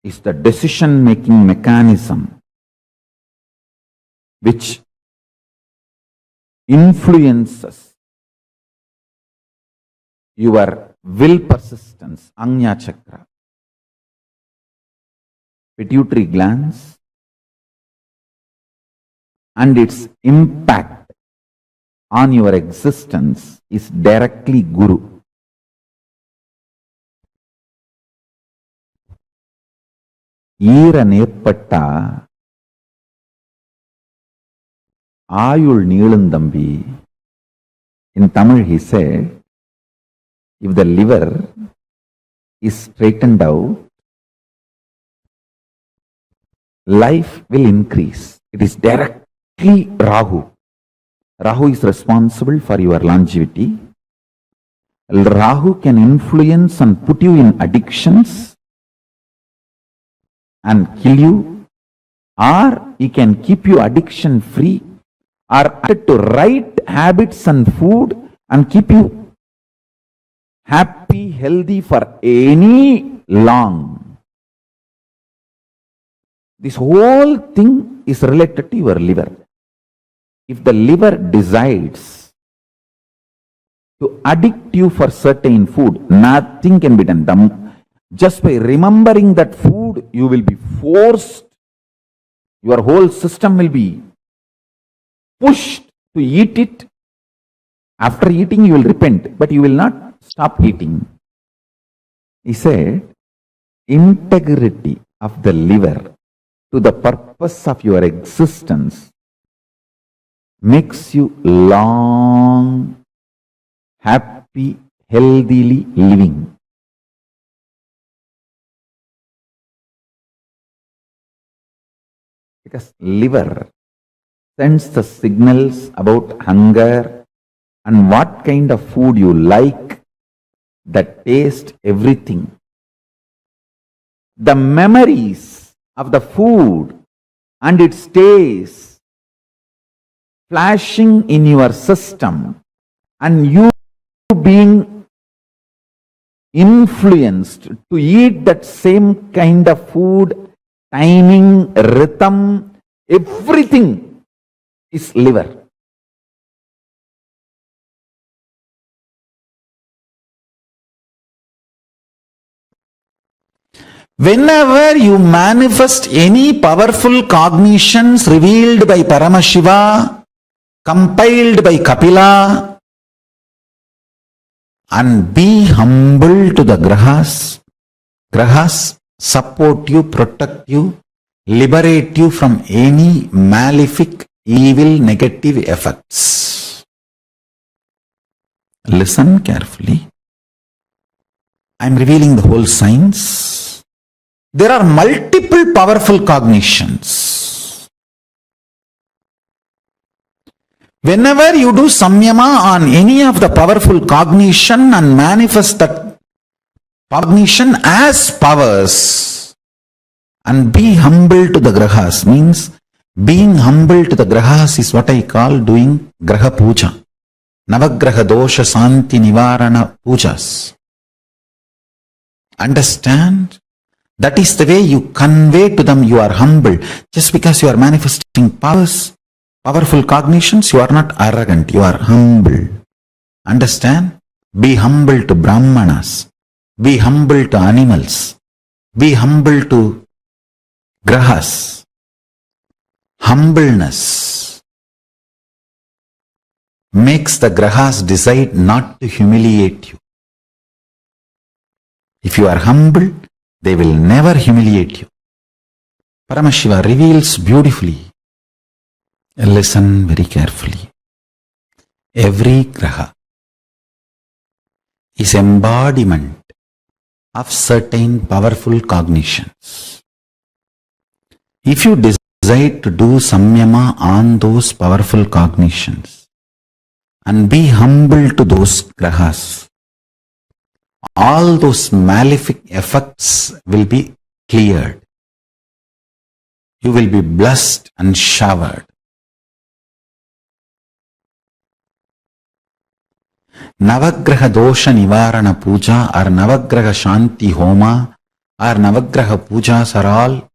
is the decision-making mechanism which influences your will persistence, Agnya Chakra. Pituitary glands and its impact on your existence is directly Guru. ஈர நேர்பட்டா ஆயுள் நீளுந்தம்பி. In Tamil he said, if the liver is straightened out, life will increase. It is directly Rahu. Rahu is responsible for your longevity. Rahu can influence and put you in addictions and kill you, or he can keep you addiction free, or to right habits and food and keep you happy, healthy for any long. This whole thing is related to your liver. If the liver decides to addict you for certain food, nothing can be done. Just by remembering that food, you will be forced, your whole system will be pushed to eat it. After eating, you will repent, but you will not stop eating. He said, integrity of the liver to the purpose of your existence makes you long, happy, healthily living. Because liver sends the signals about hunger and what kind of food you like, the taste, everything. The memories of the food and its taste flashing in your system and you being influenced to eat that same kind of food, timing, rhythm, everything is liver. Whenever you manifest any powerful cognitions revealed by Paramashiva, compiled by Kapila, and be humble to the grahas. Grahas support you, protect you, liberate you from any malefic, evil, negative effects. Listen carefully. I am revealing the whole science. There are multiple powerful cognitions. Whenever you do samyama on any of the powerful cognition and manifest that cognition as powers and be humble to the grahas, means being humble to the grahas is what I call doing graha puja. Navagraha dosha santi nivarana pujas. Understand? That is the way you convey to them you are humble. Just because you are manifesting powers, powerful cognitions, you are not arrogant, you are humble. Understand? Be humble to brahmanas. Be humble to animals. Be humble to grahas. Humbleness makes the grahas decide not to humiliate you. If you are humble, they will never humiliate you. Paramashiva reveals beautifully. Listen very carefully. Every graha is embodiment of certain powerful cognitions. If you decide to do samyama on those powerful cognitions and be humble to those grahas, all those malefic effects will be cleared. You will be blessed and showered. Navagraha dosha nivarana puja or Navagraha shanti homa or Navagraha pujas are all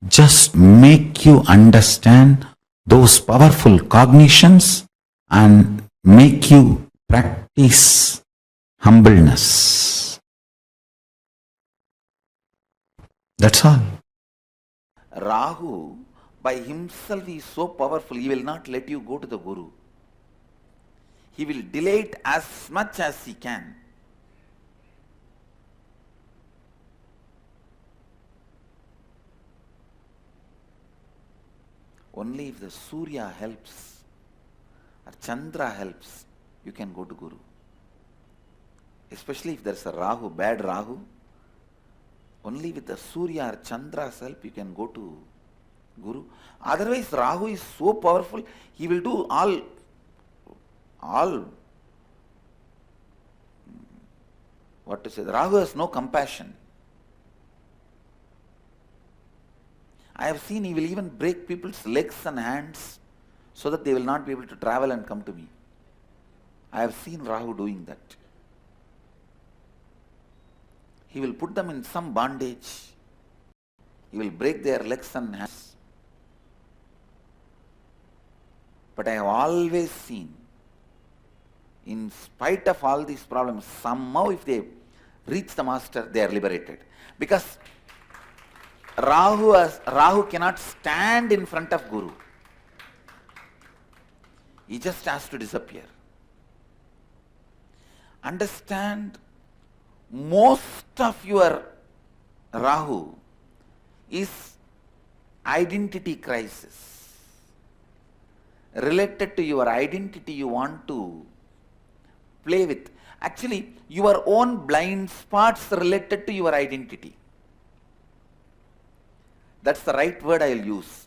just make you understand those powerful cognitions and make you practice humbleness. That's all. Rahu by himself is so powerful, he will not let you go to the Guru. He will delay it as much as he can. Only if the Surya helps or Chandra helps, you can go to Guru. Especially if there's a Rahu, bad Rahu, only with the Surya or Chandra's help you can go to Guru. Otherwise Rahu is so powerful, he will do all what to say, Rahu has no compassion. I have seen he will even break people's legs and hands so that they will not be able to travel and come to me. I have seen Rahu doing that. He will put them in some bondage. He will break their legs and hands. But I have always seen, in spite of all these problems, somehow if they reach the master, they are liberated. Because Rahu cannot stand in front of Guru. He just has to disappear. Understand, most of your Rahu is identity crisis. Related to your identity you want to play with. Actually, your own blind spots related to your identity. That's the right word I will use.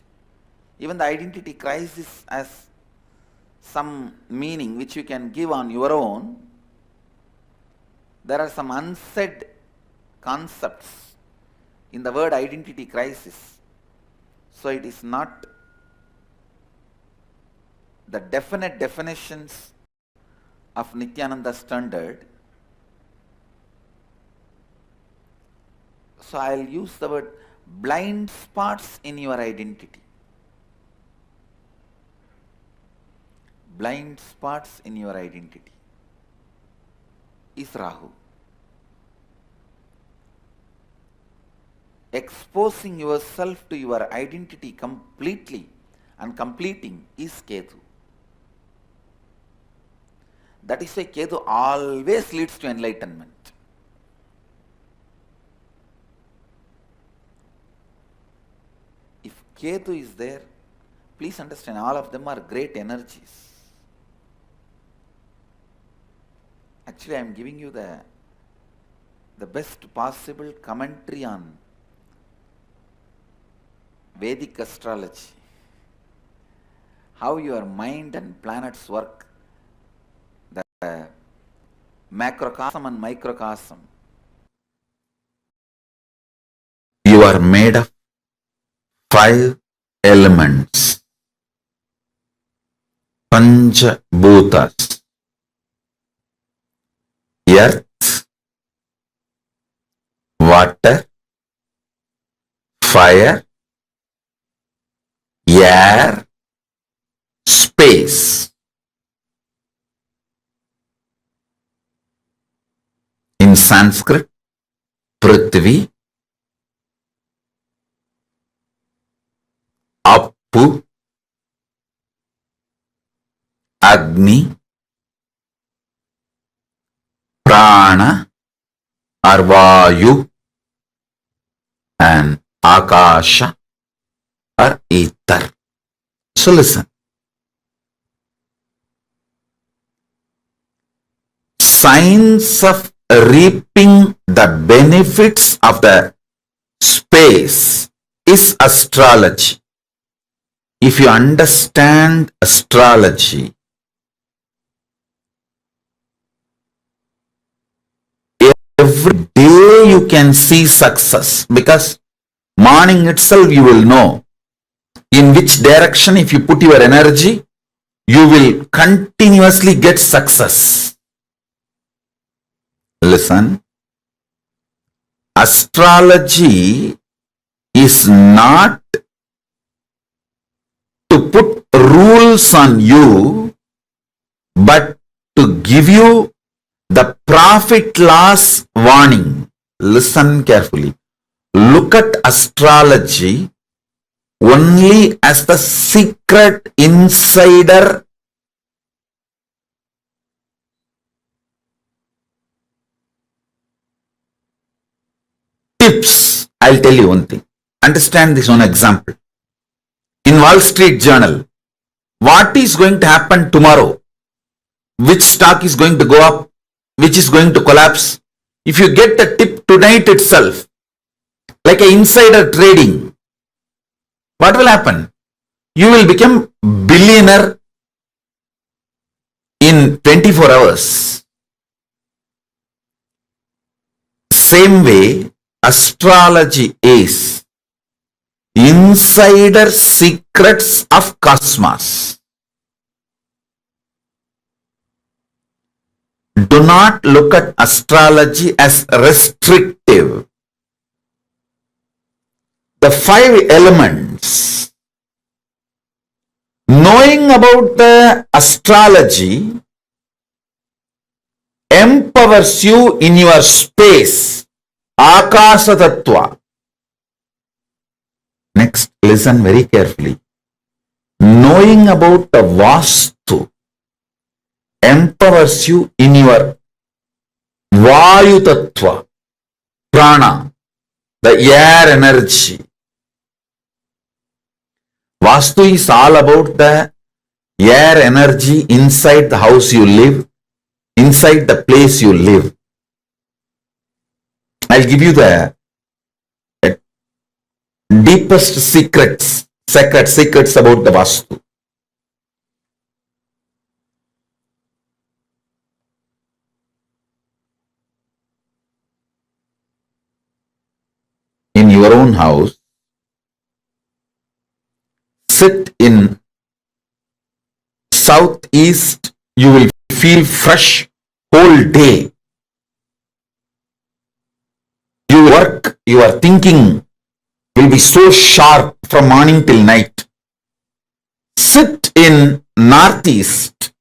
Even the identity crisis has some meaning which you can give on your own. There are some unsaid concepts in the word identity crisis. So it is not the definite definitions of Nithyananda standard. So I will use the word blind spots in your identity. Blind spots in your identity is Rahu. Exposing yourself to your identity completely and completing is Ketu. That is why Ketu always leads to enlightenment. If Ketu is there, please understand, all of them are great energies. Actually, I am giving you the best possible commentary on Vedic astrology, how your mind and planets work, the macrocosm and microcosm. You are made of 5 elements, Pancha Bhutas: earth, water, fire, air, space. In Sanskrit, Prithvi, Appu, Agni, Prana or Vayu, and Akasha or ether. So listen. Science of reaping the benefits of the space is astrology. If you understand astrology, every day you can see success, because morning itself you will know in which direction if you put your energy, you will continuously get success. Listen, astrology is not to put rules on you, but to give you the profit loss warning. Listen carefully. Look at astrology only as the secret insider tips. I'll tell you one thing. Understand this one example. In Wall Street Journal, what is going to happen tomorrow? Which stock is going to go up? Which is going to collapse? If you get the tip tonight itself, like an insider trading, what will happen? You will become billionaire in 24 hours. Same way, astrology is insider secrets of cosmos. Do not look at astrology as restrictive. The 5 elements. Knowing about the astrology empowers you in your space, Akasha Tattva. Next, listen very carefully. Knowing about the Vastu empowers you in your Vayu Tattva, Prana, the air energy. Vastu is all about the air energy inside the house you live, inside the place you live. I'll give you the deepest secrets about the Vastu. In your own house, sit in southeast, you will feel fresh whole day. You work, your thinking will be so sharp from morning till night. Sit in northeast,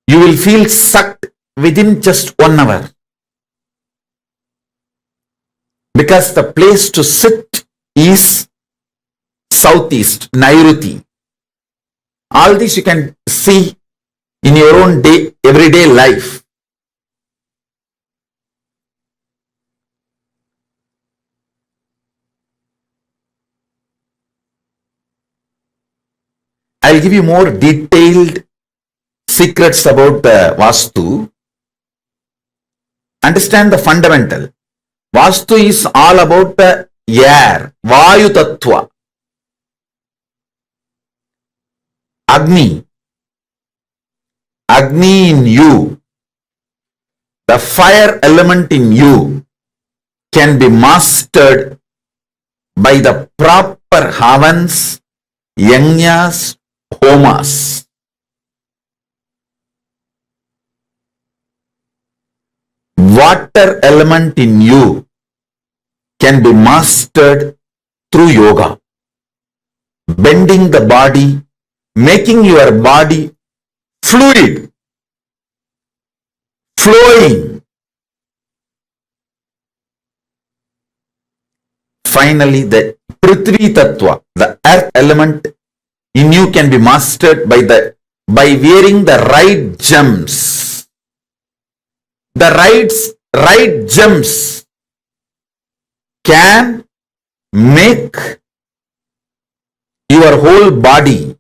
you will feel sucked within just 1 hour. Because the place to sit is southeast, Nairuti. All this you can see in your own everyday life. I'll give you more detailed secrets about the Vastu. Understand the fundamental. Vastu is all about the air, Vayu Tattva, Agni. Agni in you, the fire element in you can be mastered by the proper havans, yajnas, homas. Water element in you can be mastered through yoga, bending the body, making your body fluid, flowing. Finally, the Prithvi Tattva, the earth element in you can be mastered by wearing the right gems. The right gems can make your whole body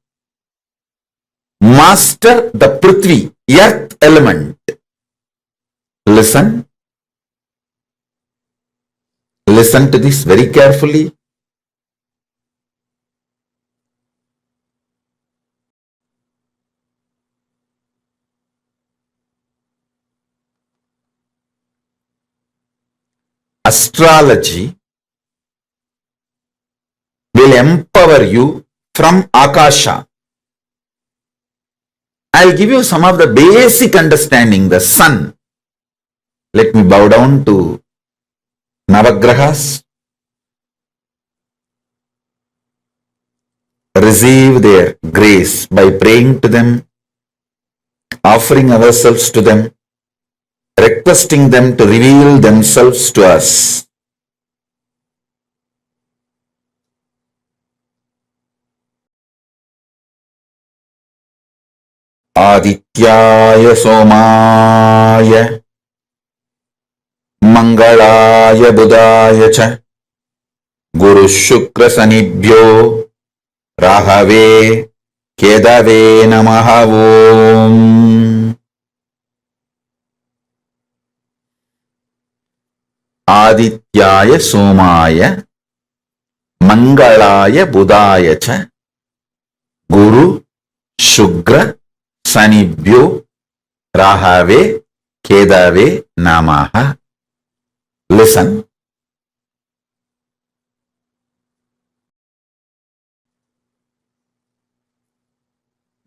master the Prithvi, earth element. Listen to this very carefully. Astrology will empower you from Akasha. I'll give you some of the basic understanding. The sun. Let me bow down to Navagrahas. Receive their grace by praying to them, offering ourselves to them, requesting them to reveal themselves to us. Adityaya Somaya Mangalaya Budaya Cha Guru Shukra Sanibhyo Rahave Kedave Namaha Om. Adityaya Somaya Mangalaya Budaya Cha Guru Shukra Sanibhyo Rahave Kedave Namaha. Listen.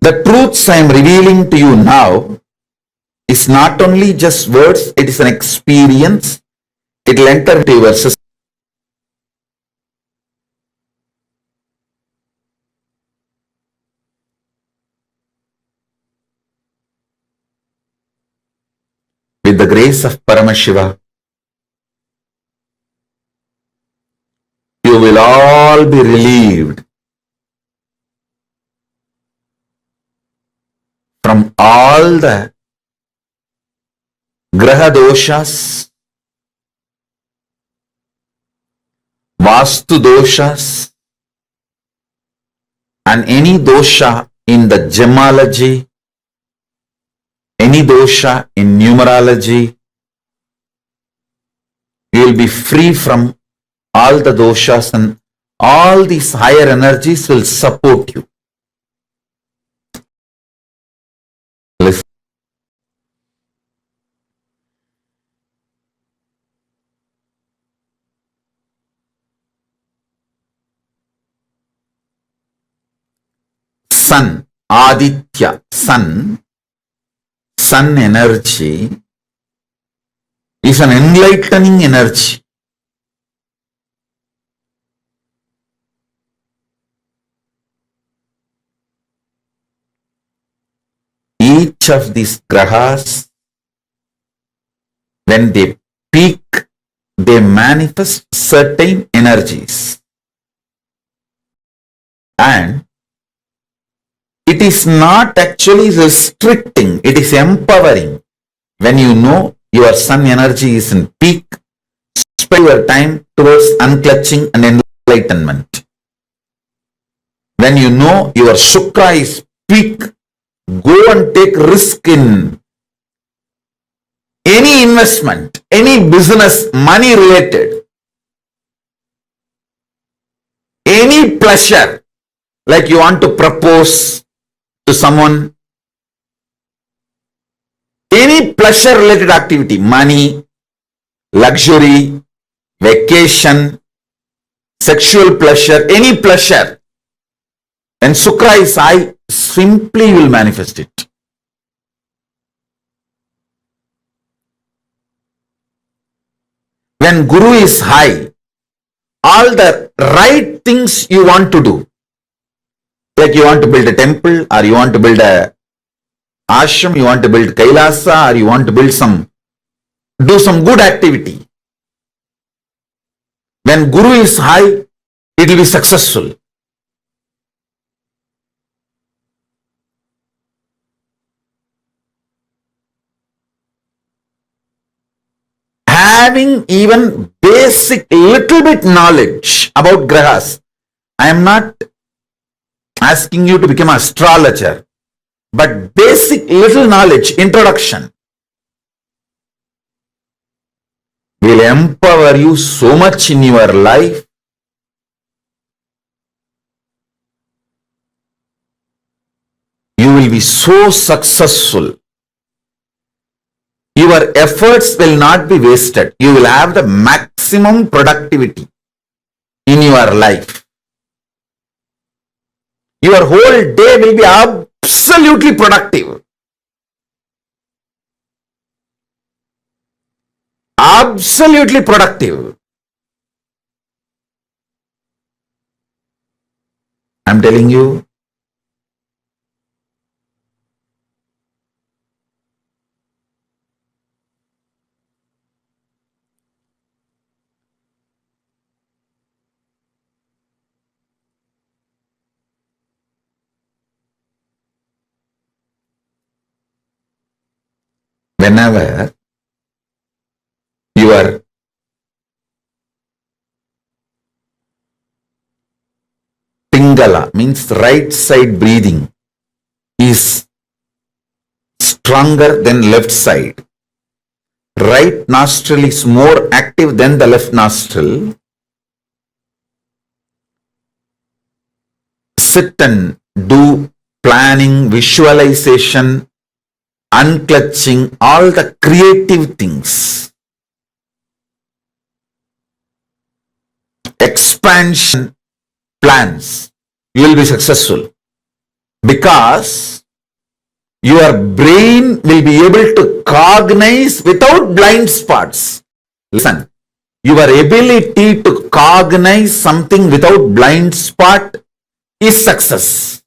The truths I am revealing to you now is not only just words, it is an experience. It will enter into your system. With the grace of Paramashiva, you will all be relieved from all the graha doshas, vastu doshas, and any dosha in the gemology, any dosha in numerology. You will be free from all the doshas, and all these higher energies will support you. Listen. Sun, Aditya, sun energy is an enlightening energy. Each of these grahas, when they peak, they manifest certain energies. And It is not actually restricting, it is empowering. When you know your sun energy is in peak, spend your time towards unclutching and enlightenment. When you know your Shukra is peak, go and take risk in any investment, any business, money related, any pleasure, like you want to propose to someone, any pleasure related activity, money, luxury, vacation, sexual pleasure, any pleasure. When Shukra is high, simply you will manifest it. When Guru is high, all the right things you want to do, like you want to build a temple, or you want to build a ashram, you want to build KAILASA, or you want to build do some good activity. When Guru is high, it will be successful. Having even basic little bit knowledge about grahas. I am not asking you to become an astrologer, but basic little knowledge, introduction, will empower you so much in your life. You will be so successful. Your efforts will not be wasted. You will have the maximum productivity in your life. Your whole day will be absolutely productive. Absolutely productive. I'm telling you. Whenever your Pingala, means right side breathing, is stronger than left side. Right nostril is more active than the left nostril. Sit and do planning, visualization, unclutching, all the creative things. Expansion plans. You will be successful because your brain will be able to cognize without blind spots. Listen, your ability to cognize something without blind spot is success.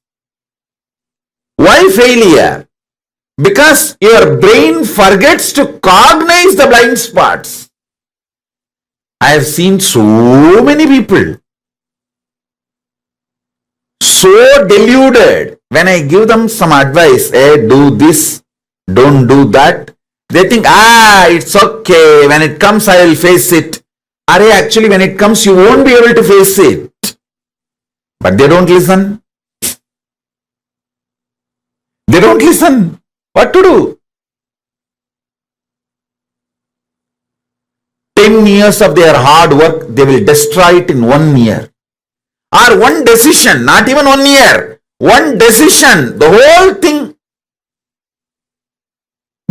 Why failure? Because your brain forgets to cognize the blind spots. I have seen so many people so deluded. When I give them some advice, hey, do this, don't do that, they think, it's okay. When it comes, I will face it. Actually, when it comes, you won't be able to face it. But they don't listen. They don't listen. What to do? 10 years of their hard work, they will destroy it in 1 year. Or one decision, not even 1 year. One decision, the whole thing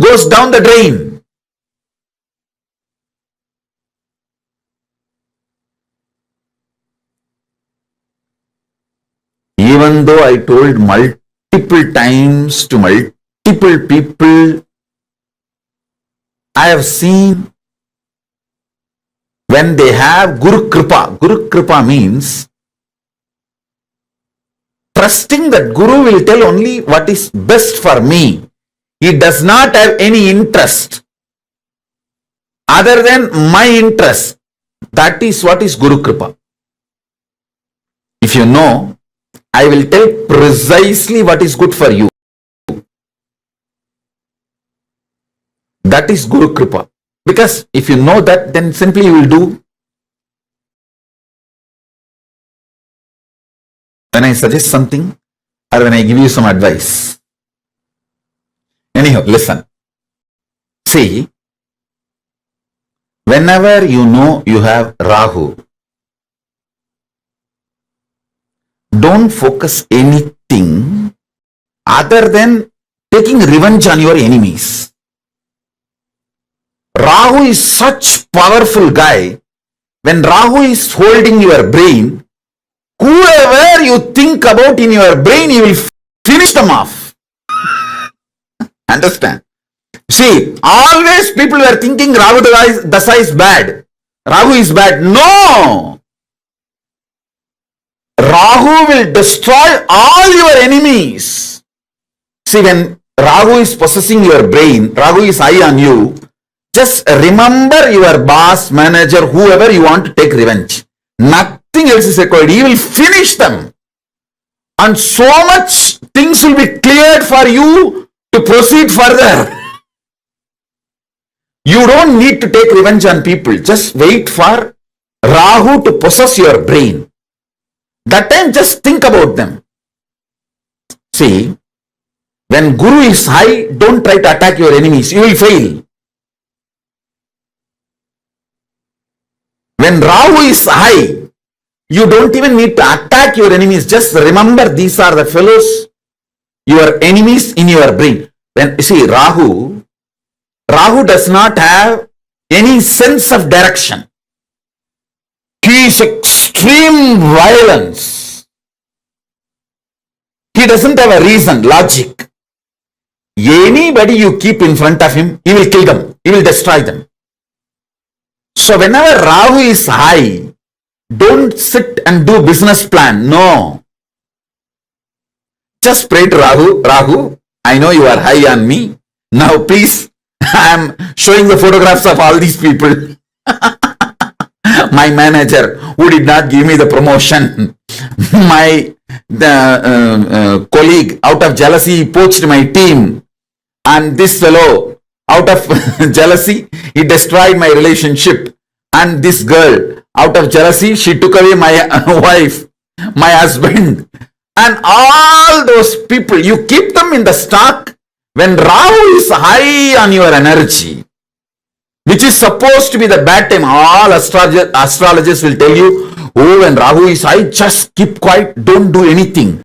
goes down the drain. Even though I told multiple times to multiple people, I have seen when they have Guru Kripa means trusting that Guru will tell only what is best for me. He does not have any interest other than my interest. That is what is Guru Kripa. If you know, I will tell precisely what is good for you. That is Guru Kripa. Because if you know that, then simply you will do. When I suggest something or when I give you some advice. Anyhow, listen. See, whenever you know you have Rahu, don't focus anything other than taking revenge on your enemies. Rahu is such powerful guy. When Rahu is holding your brain, whoever you think about in your brain, you will finish them off. Understand? See, always people were thinking Rahu Dasa is bad. Rahu is bad. No! Rahu will destroy all your enemies. See, when Rahu is possessing your brain, Rahu is high on you, just remember your boss, manager, whoever you want to take revenge. Nothing else is required. He will finish them. And so much things will be cleared for you to proceed further. You don't need to take revenge on people. Just wait for Rahu to possess your brain. That time just think about them. See, when Guru is high, don't try to attack your enemies. You will fail. When Rahu is high, you don't even need to attack your enemies. Just remember these are the fellows, your enemies in your brain. When you see Rahu does not have any sense of direction. He is extreme violence. He doesn't have a reason, logic. Anybody you keep in front of him, he will kill them. He will destroy them. So whenever Rahu is high, don't sit and do business plan. No. Just pray to Rahu. Rahu, I know you are high on me. Now please, I am showing the photographs of all these people. My manager who did not give me the promotion. My colleague out of jealousy poached my team. And this fellow out of jealousy, he destroyed my relationship. And this girl, out of jealousy, she took away my wife, my husband. And all those people, you keep them in the stock when Rahu is high on your energy, which is supposed to be the bad time. All astrologers will tell you, oh, when Rahu is high, just keep quiet, don't do anything.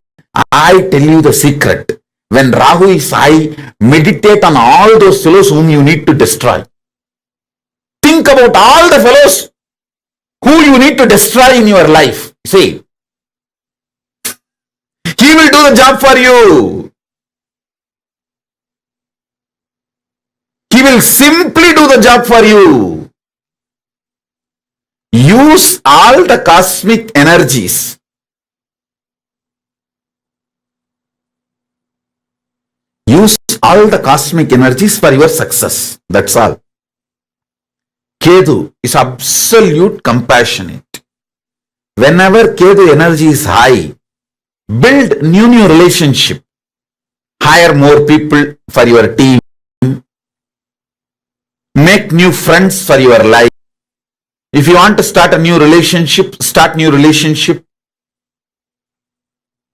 I tell you the secret. When Rahu is high, meditate on all those fellows whom you need to destroy. Think about all the fellows who you need to destroy in your life. See, he will do the job for you. He will simply do the job for you. Use all the cosmic energies. Use all the cosmic energies for your success. That's all. Ketu is absolute compassionate. Whenever Ketu energy is high, build new relationship. Hire more people for your team. Make new friends for your life. If you want to start a new relationship, start new relationship.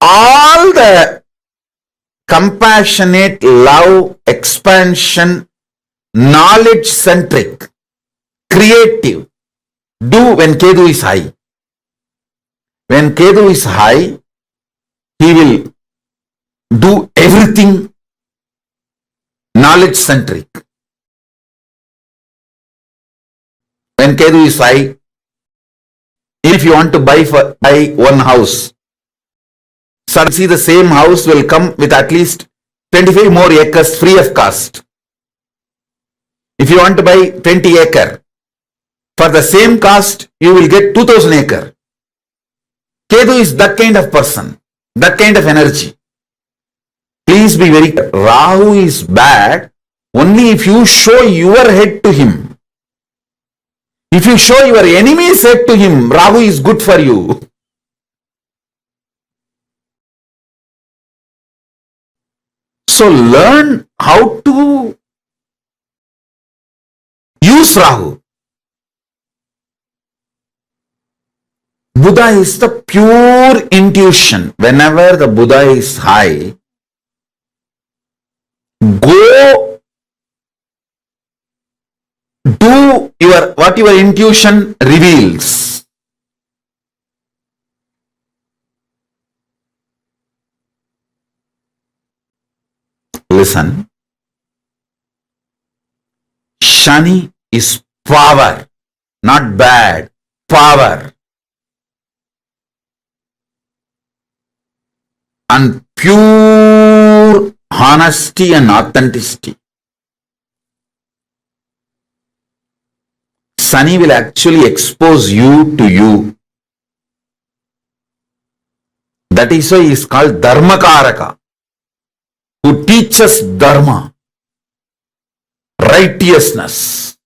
All the compassionate, love, expansion, knowledge-centric, creative, do when Ketu is high. When Ketu is high, he will do everything knowledge-centric. When Ketu is high, if you want to buy one house, suddenly the same house will come with at least 25 more acres free of cost. If you want to buy 20 acre, for the same cost, you will get 2000 acre. Ketu is that kind of person, that kind of energy. Please be very clear. Rahu is bad only if you show your head to him. If you show your enemy's head to him, Rahu is good for you. So learn how to use Rahu. Buddha is the pure intuition. Whenever the Buddha is high, go do what your intuition reveals. Listen. Shani is power, not bad. Power. And pure honesty and authenticity. Sunny will actually expose you to you. That is why he is called Dharmakaraka, who teaches Dharma, righteousness.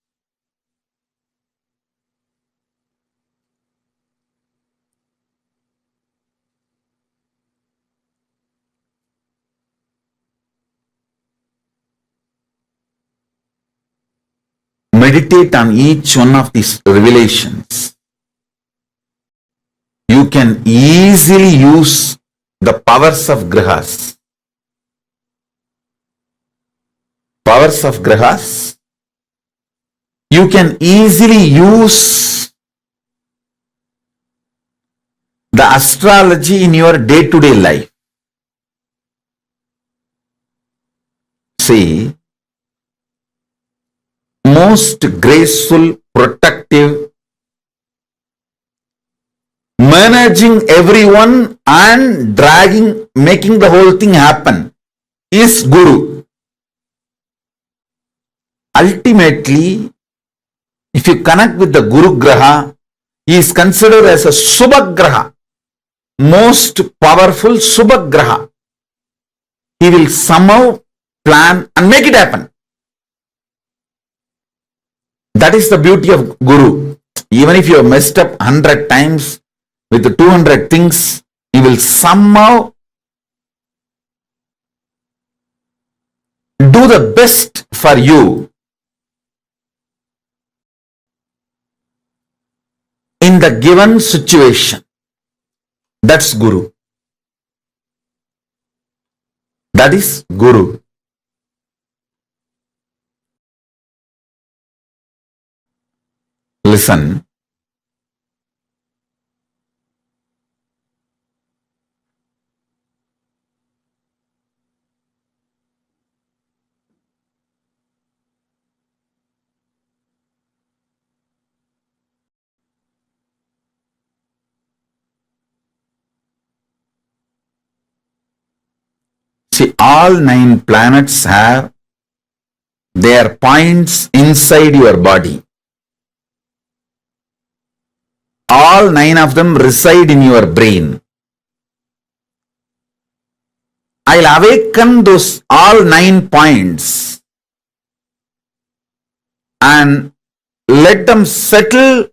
Meditate on each one of these revelations. You can easily use the powers of grihas. Powers of grihas. You can easily use the astrology in your day-to-day life. See, most graceful, protective, managing everyone and making the whole thing happen is Guru. Ultimately, if you connect with the Guru Graha, he is considered as a Subhagraha, most powerful Subhagraha. He will somehow plan and make it happen. That is the beauty of Guru. Even if you have messed up 100 times with the 200 things, he will somehow do the best for you in the given situation. That's Guru. That is Guru. Listen. See, all 9 planets have their points inside your body. All 9 of them reside in your brain. I'll awaken those all 9 points and let them settle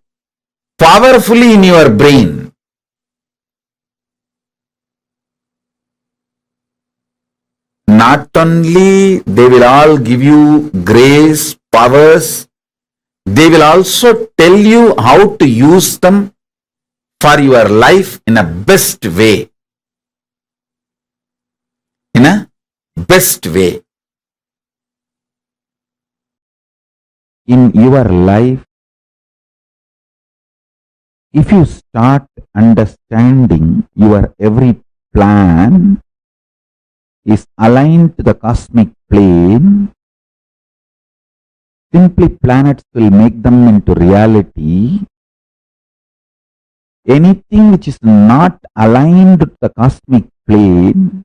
powerfully in your brain. Not only they will all give you grace, powers, they will also tell you how to use them for your life in a best way. In a best way. In your life, if you start understanding your every plan is aligned to the cosmic plane, simply planets will make them into reality. Anything which is not aligned to the cosmic plane,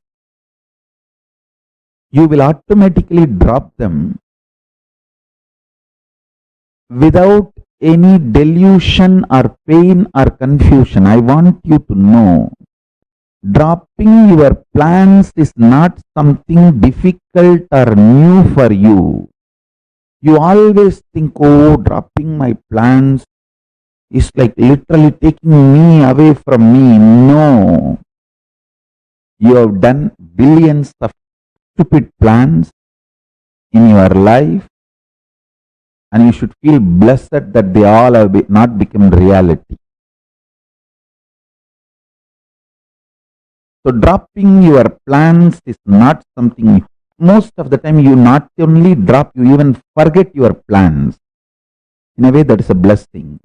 you will automatically drop them without any delusion or pain or confusion. I want you to know, dropping your plans is not something difficult or new for you. You always think, oh, dropping my plans is like literally taking me away from me. No. You have done billions of stupid plans in your life, and you should feel blessed that they all have not become reality. So dropping your plans is not something, most of the time you not only drop, you even forget your plans. In a way, that is a blessing.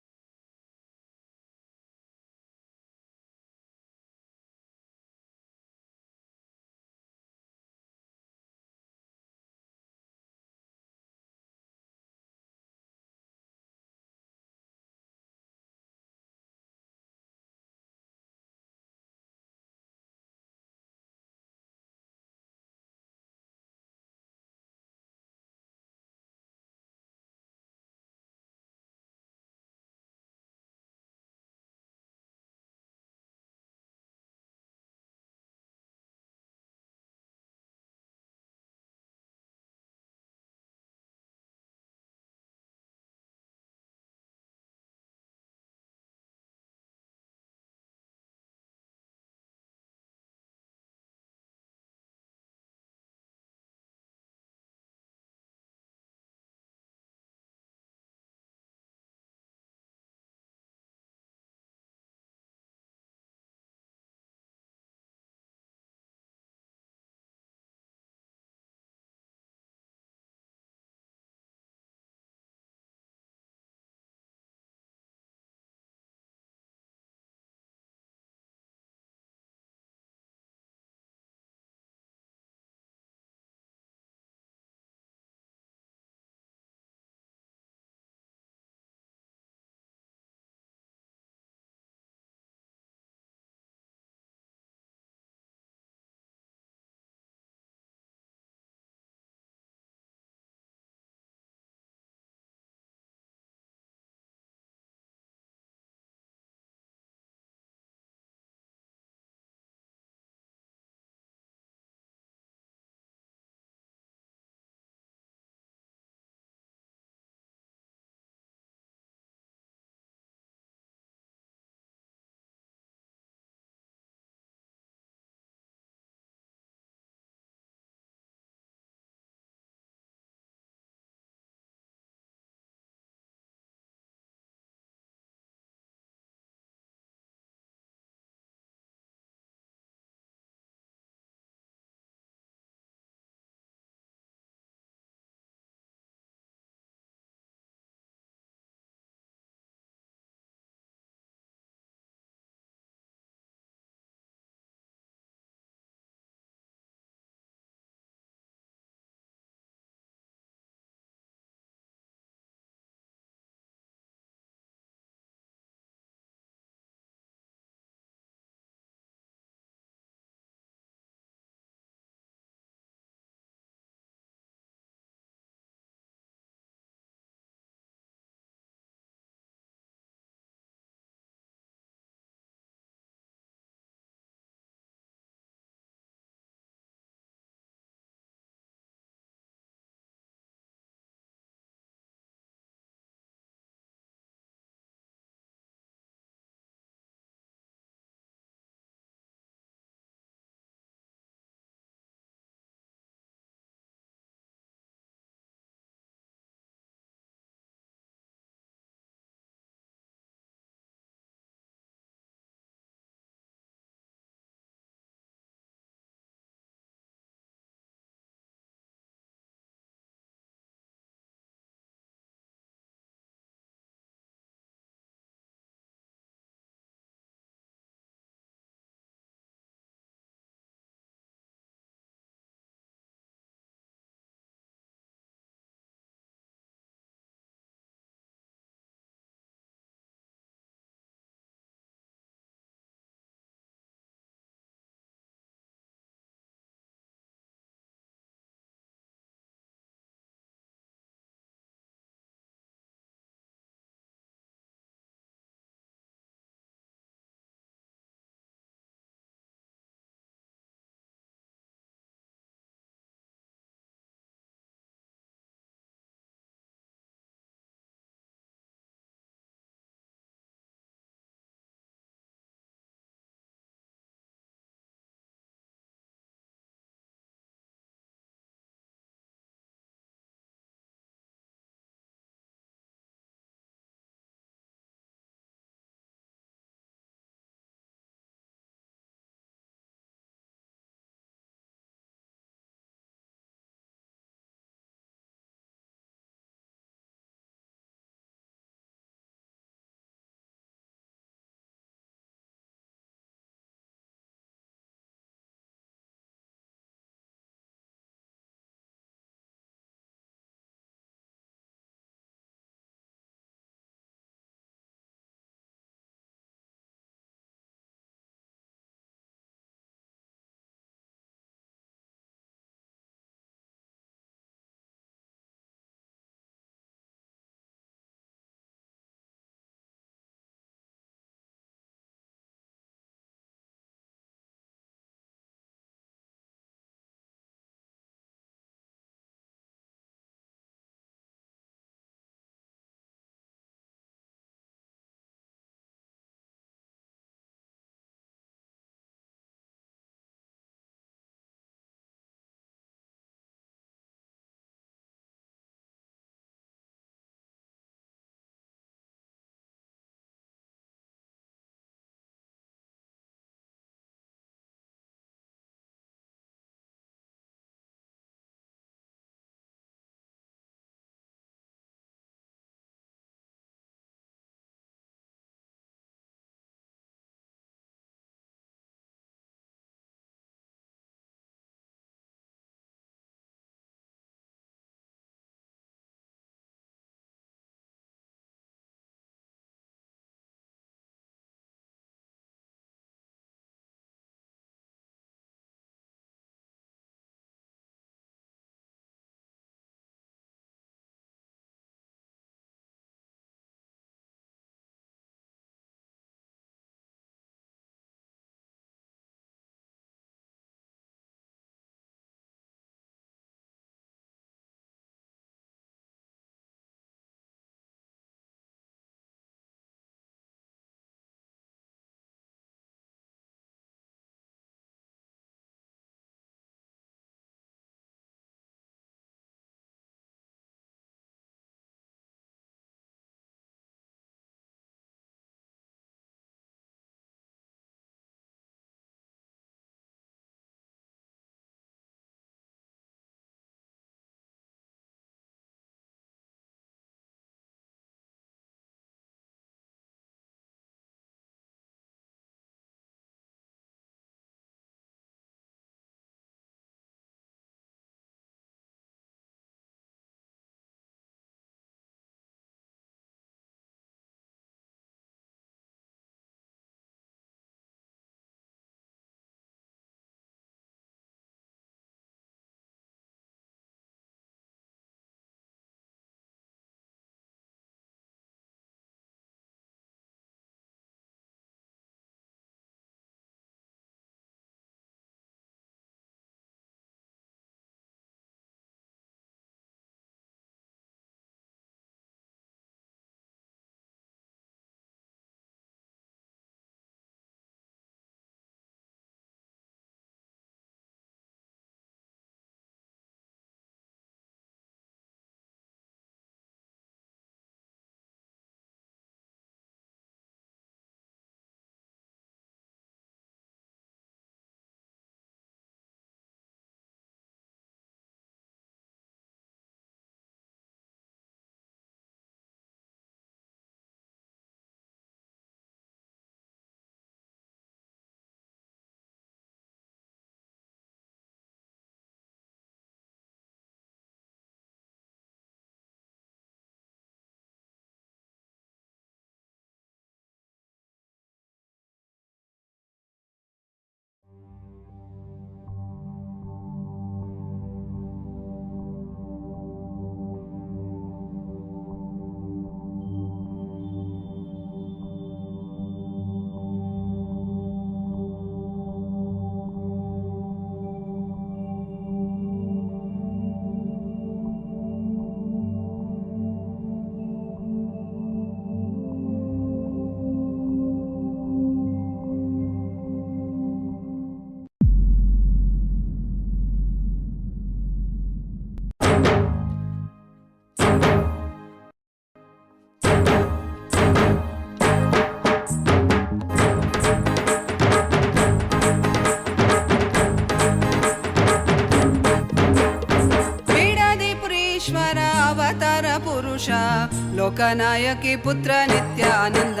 लोकनायकी पुत्र नित्यानंद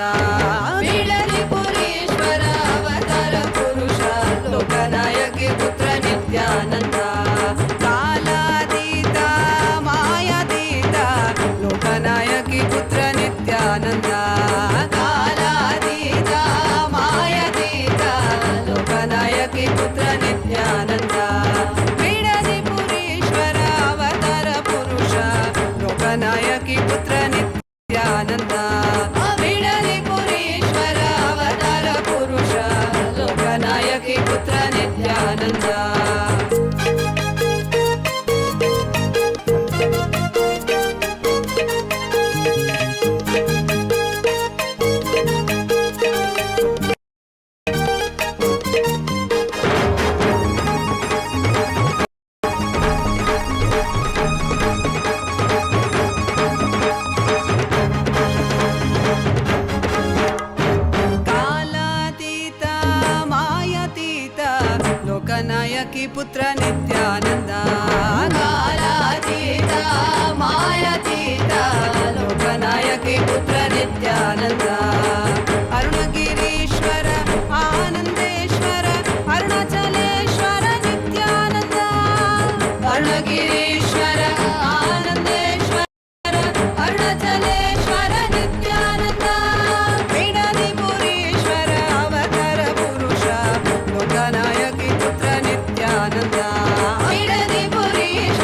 बिडली पुरीश्वर अवतार पुरुष लोकनायकी पुत्र नित्यानंद कालातीत मायातीत लोकनायकी पुत्र नित्यानंद कालातीत मायातीत लोकनायकी पुत्र नित्यानंद बिडली पुरीश्वर अवतार पुरुष लोकनायकी पुत्र नित्यानंद बिडली पुरीश्वर अवतार पुरुष लोकनायकी पुत्र नित्यानंद लोकनायकी पुत्र नित्यानंद कालातीत मायातीत लोकनायकी पुत्र नित्यानंद अरुणगिरीश्वर आनंदेश्वर अरुणाचलेश्वर नित्यानंद अरुणगिरीश्वर आनंदेश्वर अरुणाचलेश्वर नित्यानंद बिडली पुरीश्वर अवतार पुरुष लोकनायकी पुत्र Nityanand बिडली पुरीश्वर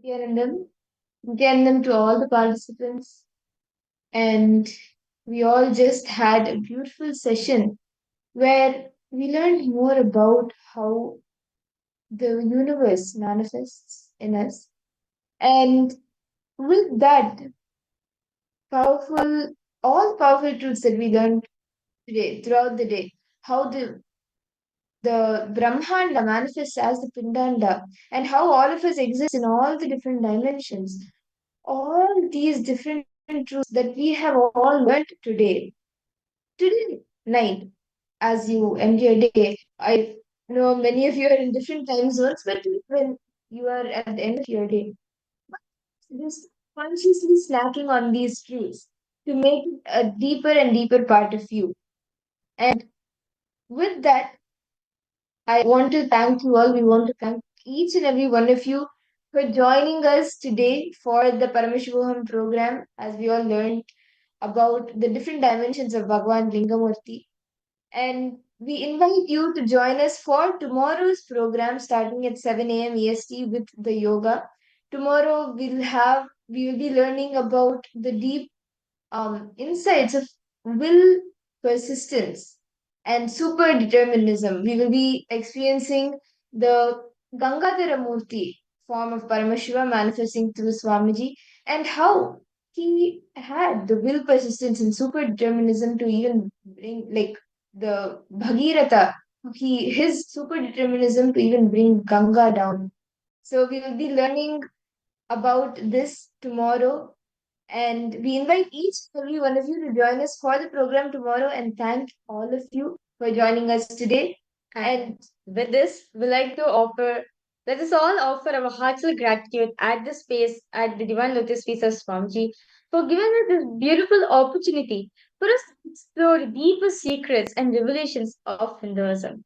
Nithyanandam to all the participants. And we all just had a beautiful session where we learned more about how the universe manifests in us. And with that powerful, all powerful truths that we learned today, throughout the day, how the Brahmanda manifests as the Pindanda, and how all of us exist in all the different dimensions. All these different truths that we have all learned today night, as you end your day. I know many of you are in different time zones, but when you are at the end of your day, just consciously snacking on these truths to make it a deeper and deeper part of you. And with that, I want to thank you all. We want to thank each and every one of you for joining us today for the Paramashivoham program, as we all learned about the different dimensions of Bhagavan Lingamurti. And we invite you to join us for tomorrow's program starting at 7 a.m. EST with the yoga. Tomorrow we will be learning about the deep insights of will, persistence, and super determinism. We will be experiencing the Gangadhara Murti form of Paramashiva manifesting through Swamiji, and how he had the will, persistence, and super determinism to even bring, like, the Bhagirath, his super determinism to even bring Ganga down. So we will be learning about this tomorrow, and we invite each and every one of you to join us for the program tomorrow. And thank all of you for joining us today. And with this, let us all offer our heartfelt gratitude at the space, at the Divine Lotus Feast of Swamiji, for giving us this beautiful opportunity for us to explore the deepest secrets and revelations of Hinduism.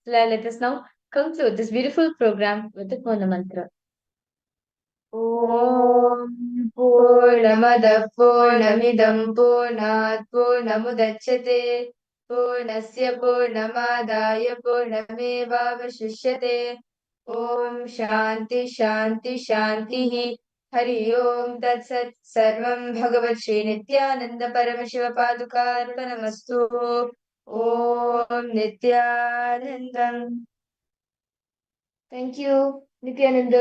So let us now conclude this beautiful program with the Purna Mantra. ॐ पूर्णमदः पूर्णमिदं पूर्णात् पूर्णमुदच्यते पूर्णस्य पूर्णमादाय पूर्णमेवावशिष्यते ॐ शान्ति शान्ति शान्तिः हरि ओं तत्सत् सर्वं भगवत् श्रीनित्यानन्द परमशिवपादुकार्पणमस्तु ॐ नित्यानन्दम्. Thank you, Nithyananda.